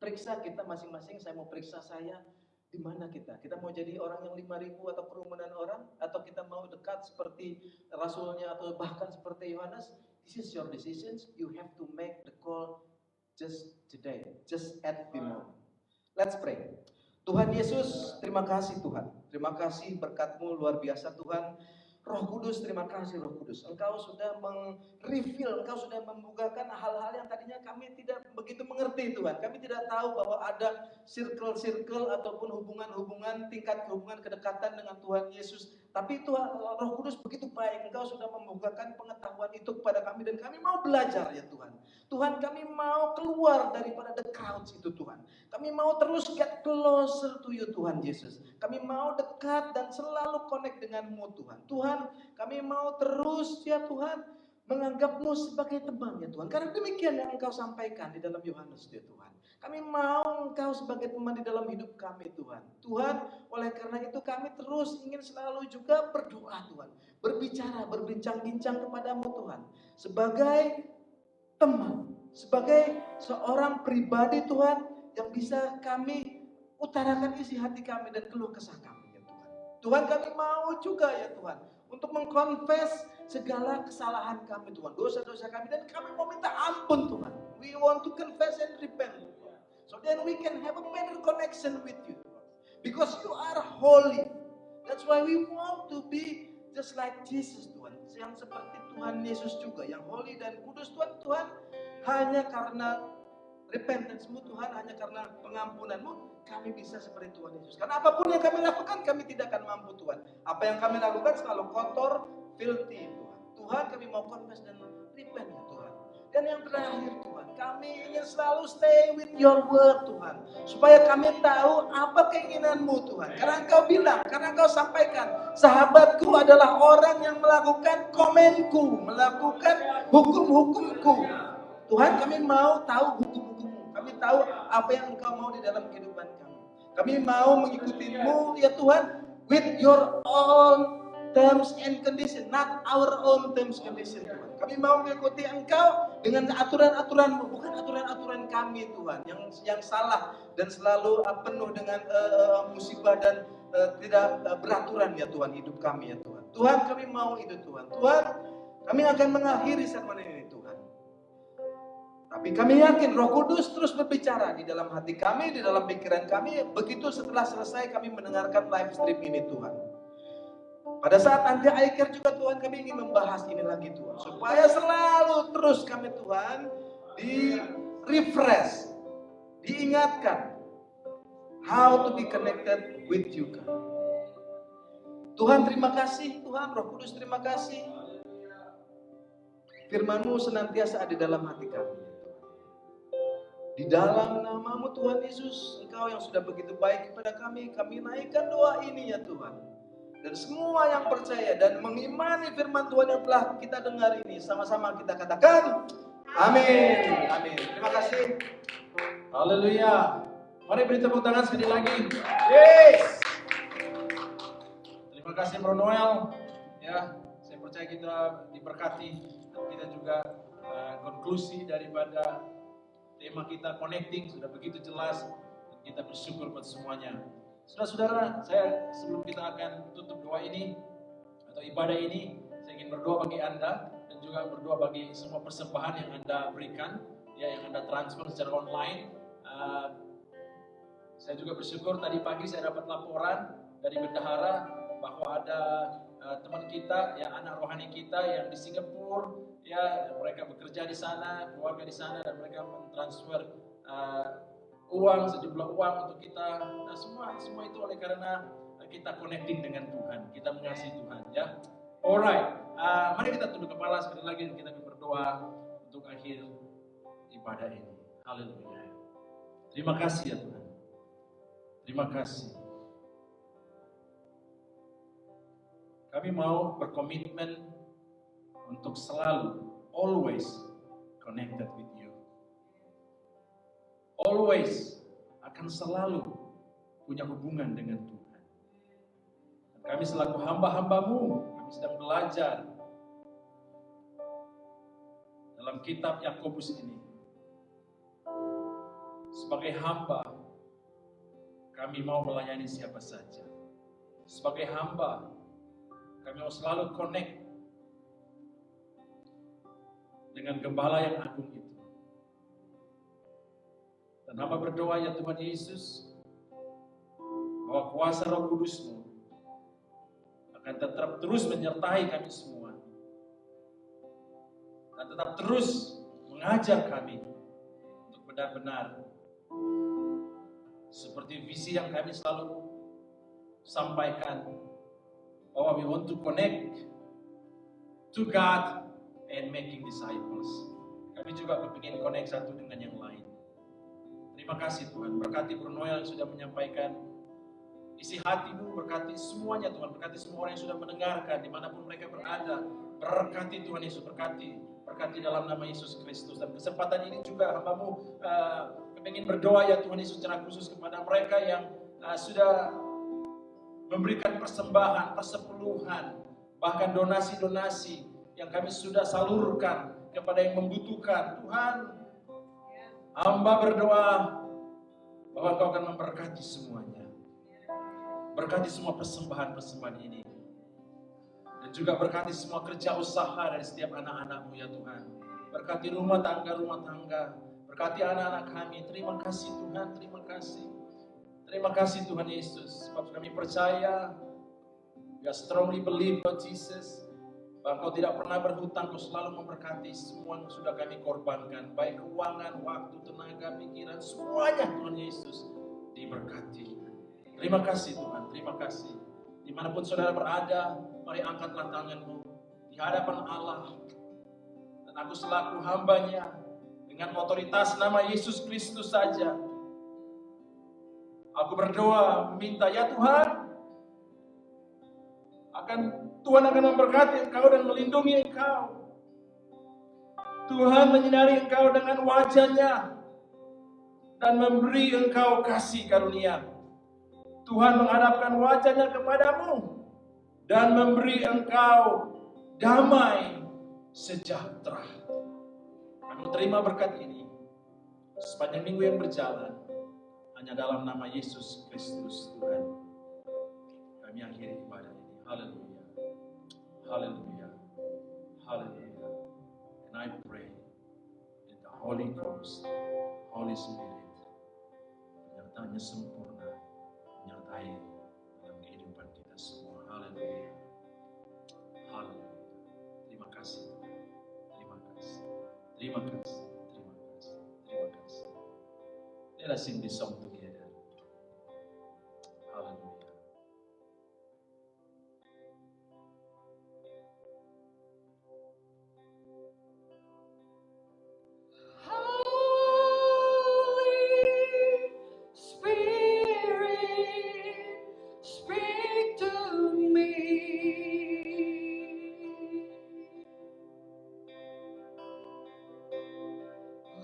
Periksa kita masing-masing, saya mau periksa saya, di mana kita? Kita mau jadi orang yang 5.000 atau kerumunan orang, atau kita mau dekat seperti rasulnya atau bahkan seperti Yohanes? This is your decisions. You have to make the call just today, just at the moment. Let's pray. Tuhan Yesus, terima kasih Tuhan. Terima kasih berkat-Mu luar biasa Tuhan. Roh Kudus, terima kasih Roh Kudus. Engkau sudah meng-reveal, Engkau sudah membukakan hal-hal yang tadinya kami tidak begitu mengerti Tuhan. Kami tidak tahu bahwa ada circle-circle ataupun hubungan-hubungan, tingkat hubungan kedekatan dengan Tuhan Yesus. Tapi Tuhan, Roh Kudus begitu baik, Engkau sudah membukakan pengetahuan itu kepada kami dan kami mau belajar ya Tuhan. Tuhan, kami mau keluar daripada the crowds itu Tuhan. Kami mau terus get closer to you Tuhan Yesus. Kami mau dekat dan selalu connect dengan-Mu Tuhan. Tuhan, kami mau terus ya Tuhan menganggap-Mu sebagai teman ya Tuhan. Karena demikian yang Engkau sampaikan di dalam Yohanes ya Tuhan. Kami mau Engkau sebagai teman di dalam hidup kami Tuhan. Tuhan, oleh karena itu kami terus ingin selalu juga berdoa Tuhan. Berbicara, berbincang-bincang kepadamu Tuhan. Sebagai teman, sebagai seorang pribadi Tuhan yang bisa kami utarakan isi hati kami dan keluh kesah kami ya Tuhan. Tuhan, kami mau juga ya Tuhan untuk mengkonfes segala kesalahan kami Tuhan, dosa-dosa kami, dan kami mau minta ampun Tuhan. We want to confess and repent Tuhan. So then we can have a better connection with you Tuhan. Because you are holy. That's why we want to be just like Jesus Tuhan. Yang seperti Tuhan Yesus juga, yang holy dan kudus Tuhan. Tuhan, hanya karena repentance-Mu Tuhan, hanya karena pengampunan-Mu, kami bisa seperti Tuhan Yesus. Karena apapun yang kami lakukan, kami tidak akan mampu Tuhan. Apa yang kami lakukan selalu kotor, filthy Tuhan. Tuhan, kami mau confess dan repent ya Tuhan. Dan yang terakhir Tuhan, kami ingin selalu stay with your word Tuhan. Supaya kami tahu apa keinginan-Mu Tuhan. Karena Engkau bilang, karena Engkau sampaikan, sahabatku adalah orang yang melakukan komenku, melakukan hukum-hukumku. Tuhan, kami mau tahu hukum-hukum-Mu. Kami tahu apa yang Engkau mau di dalam kehidupan kami. Kami mau mengikuti-Mu ya Tuhan, with your own terms and condition, not our own terms condition Tuhan. Kami mau mengikuti Engkau dengan aturan-aturan-Mu, bukan aturan-aturan kami Tuhan yang salah dan selalu penuh dengan musibah dan tidak beraturan ya Tuhan hidup kami ya Tuhan. Tuhan, kami mau itu Tuhan. Tuhan, kami akan mengakhiri sermon ini Tuhan. Tapi kami yakin Roh Kudus terus berbicara di dalam hati kami, di dalam pikiran kami. Begitu setelah selesai kami mendengarkan live stream ini Tuhan. Pada saat nanti akhir juga Tuhan, kami ingin membahas ini lagi Tuhan. Supaya selalu terus kami Tuhan di refresh, diingatkan how to be connected with you God. Tuhan terima kasih, Tuhan Roh Kudus terima kasih. Firman-Mu senantiasa ada di dalam hati kami. Di dalam nama-Mu Tuhan Yesus, Engkau yang sudah begitu baik kepada kami naikkan doa ini ya Tuhan. Dan semua yang percaya dan mengimani firman Tuhan yang telah kita dengar ini, sama-sama kita katakan, amin. Amin. Terima kasih. Haleluya. Mari beri tepuk tangan sekali lagi. Yes. Terima kasih Bro Noel. Ya, saya percaya kita diberkati dan kita juga konklusi daripada tema kita connecting sudah begitu jelas dan kita bersyukur buat semuanya. Saudara-saudara, saya sebelum kita akan tutup doa ini atau ibadah ini, saya ingin berdoa bagi Anda dan juga berdoa bagi semua persembahan yang Anda berikan, ya yang Anda transfer secara online. Saya juga bersyukur tadi pagi saya dapat laporan dari bendahara bahwa ada teman kita, ya anak rohani kita yang di Singapura, ya mereka bekerja di sana, keluarga di sana dan mereka mentransfer sejumlah uang untuk kita. Nah, semua itu oleh karena kita connecting dengan Tuhan, kita mengasihi Tuhan, ya. Alright, mari kita tunduk kepala sekali lagi dan kita berdoa untuk akhir ibadah ini. Haleluya. Terima kasih ya Tuhan. Terima kasih. Kami mau berkomitmen untuk selalu, always connected with you. Always akan selalu punya hubungan dengan Tuhan. Dan kami selaku hamba-hambamu, kami sedang belajar dalam kitab Yakobus ini. Sebagai hamba, kami mau melayani siapa saja. Sebagai hamba, kami mau selalu connect dengan Gembala yang agung itu. Dan hamba berdoa ya Tuhan Yesus, bahwa kuasa Roh Kudus-Mu akan tetap terus menyertai kami semua. Dan tetap terus mengajar kami untuk benar-benar seperti visi yang kami selalu sampaikan, bahwa we want to connect to God and making disciples. Kami juga kepingin connect satu dengan yang lain. Terima kasih Tuhan, berkati Bro Noel yang sudah menyampaikan isi hati-Mu, berkati semuanya Tuhan, berkati semua orang yang sudah mendengarkan dimanapun mereka berada. Berkati Tuhan Yesus, berkati dalam nama Yesus Kristus. Dan kesempatan ini juga hamba-Mu kepingin berdoa ya Tuhan Yesus secara khusus kepada mereka yang sudah memberikan persembahan, persepuluhan, bahkan donasi-donasi yang kami sudah salurkan kepada yang membutuhkan. Tuhan, hamba berdoa bahwa Engkau akan memberkati semuanya. Berkati semua persembahan-persembahan ini. Dan juga berkati semua kerja usaha dari setiap anak-anak-Mu ya Tuhan. Berkati rumah tangga. Berkati anak-anak kami. Terima kasih Tuhan, terima kasih. Terima kasih Tuhan Yesus. Sebab kami percaya, we strongly believe Lord Jesus, bahwa Engkau tidak pernah berhutang, Engkau selalu memberkati semua yang sudah kami korbankan. Baik keuangan, waktu, tenaga, pikiran, semuanya Tuhan Yesus diberkati. Terima kasih Tuhan, terima kasih. Dimanapun saudara berada, mari angkatlah tanganmu di hadapan Allah. Dan aku selaku hambanya, dengan otoritas nama Yesus Kristus saja, aku berdoa, minta ya Tuhan, Tuhan akan memberkati engkau dan melindungi engkau. Tuhan menyinari engkau dengan wajah-Nya dan memberi engkau kasih karunia. Tuhan menghadapkan wajah-Nya kepadamu dan memberi engkau damai sejahtera. Kami terima berkat ini sepanjang minggu yang berjalan, hanya dalam nama Yesus Kristus Tuhan. Kami akhiri ibadah ini. Haleluya. Haleluya. Haleluya. And I pray in the Holy Holy Spirit, penyertaannya sempurna, menyertai dalam kehidupan kita semua. Haleluya. Haleluya. Terima kasih. Terima kasih. Terima kasih. Terima kasih. Terima kasih. Let us sing this song together. Haleluya. Holy Spirit, speak to me.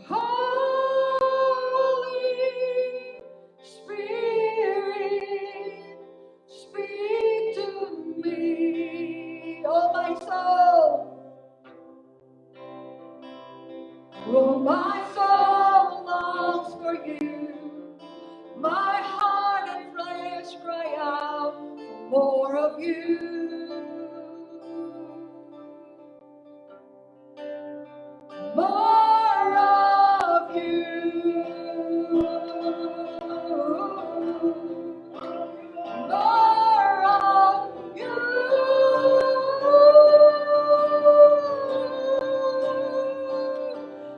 Holy Spirit, speak to me. Oh, my soul. Oh, my soul longs for you. My heart and flesh cry out for more of you. More of you. More of you.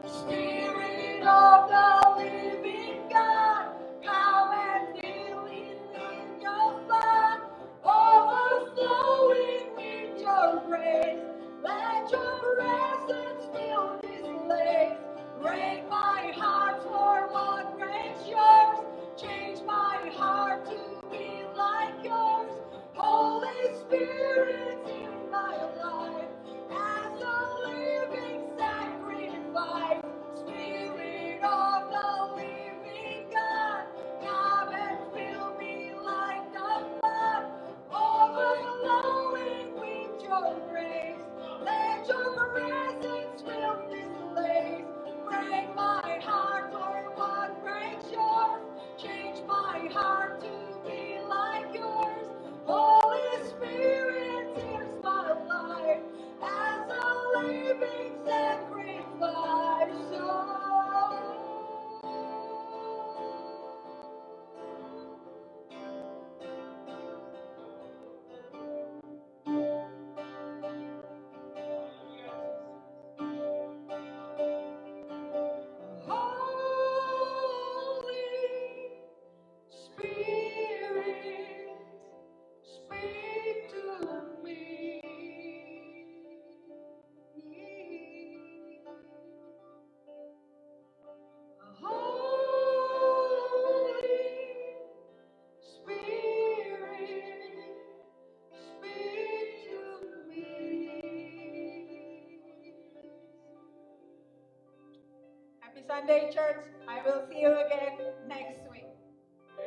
Spirit of the living God, come and fill in your flood, overflowing with your grace. Let your presence fill this place. Break my heart for what breaks yours. Change my heart to be like yours. Holy Spirit in my life as a living sacrifice. Spirit of the living God, come and fill me like the flood, overflowing with your grace. Let your presence fill this place. Break my heart for what breaks yours. Change my heart to be like yours. Holy Spirit, here's my life as a living sacrifice. Holy Spirit, speak to me. Holy Spirit, speak to me. Happy Sunday, church. I will see you again next week.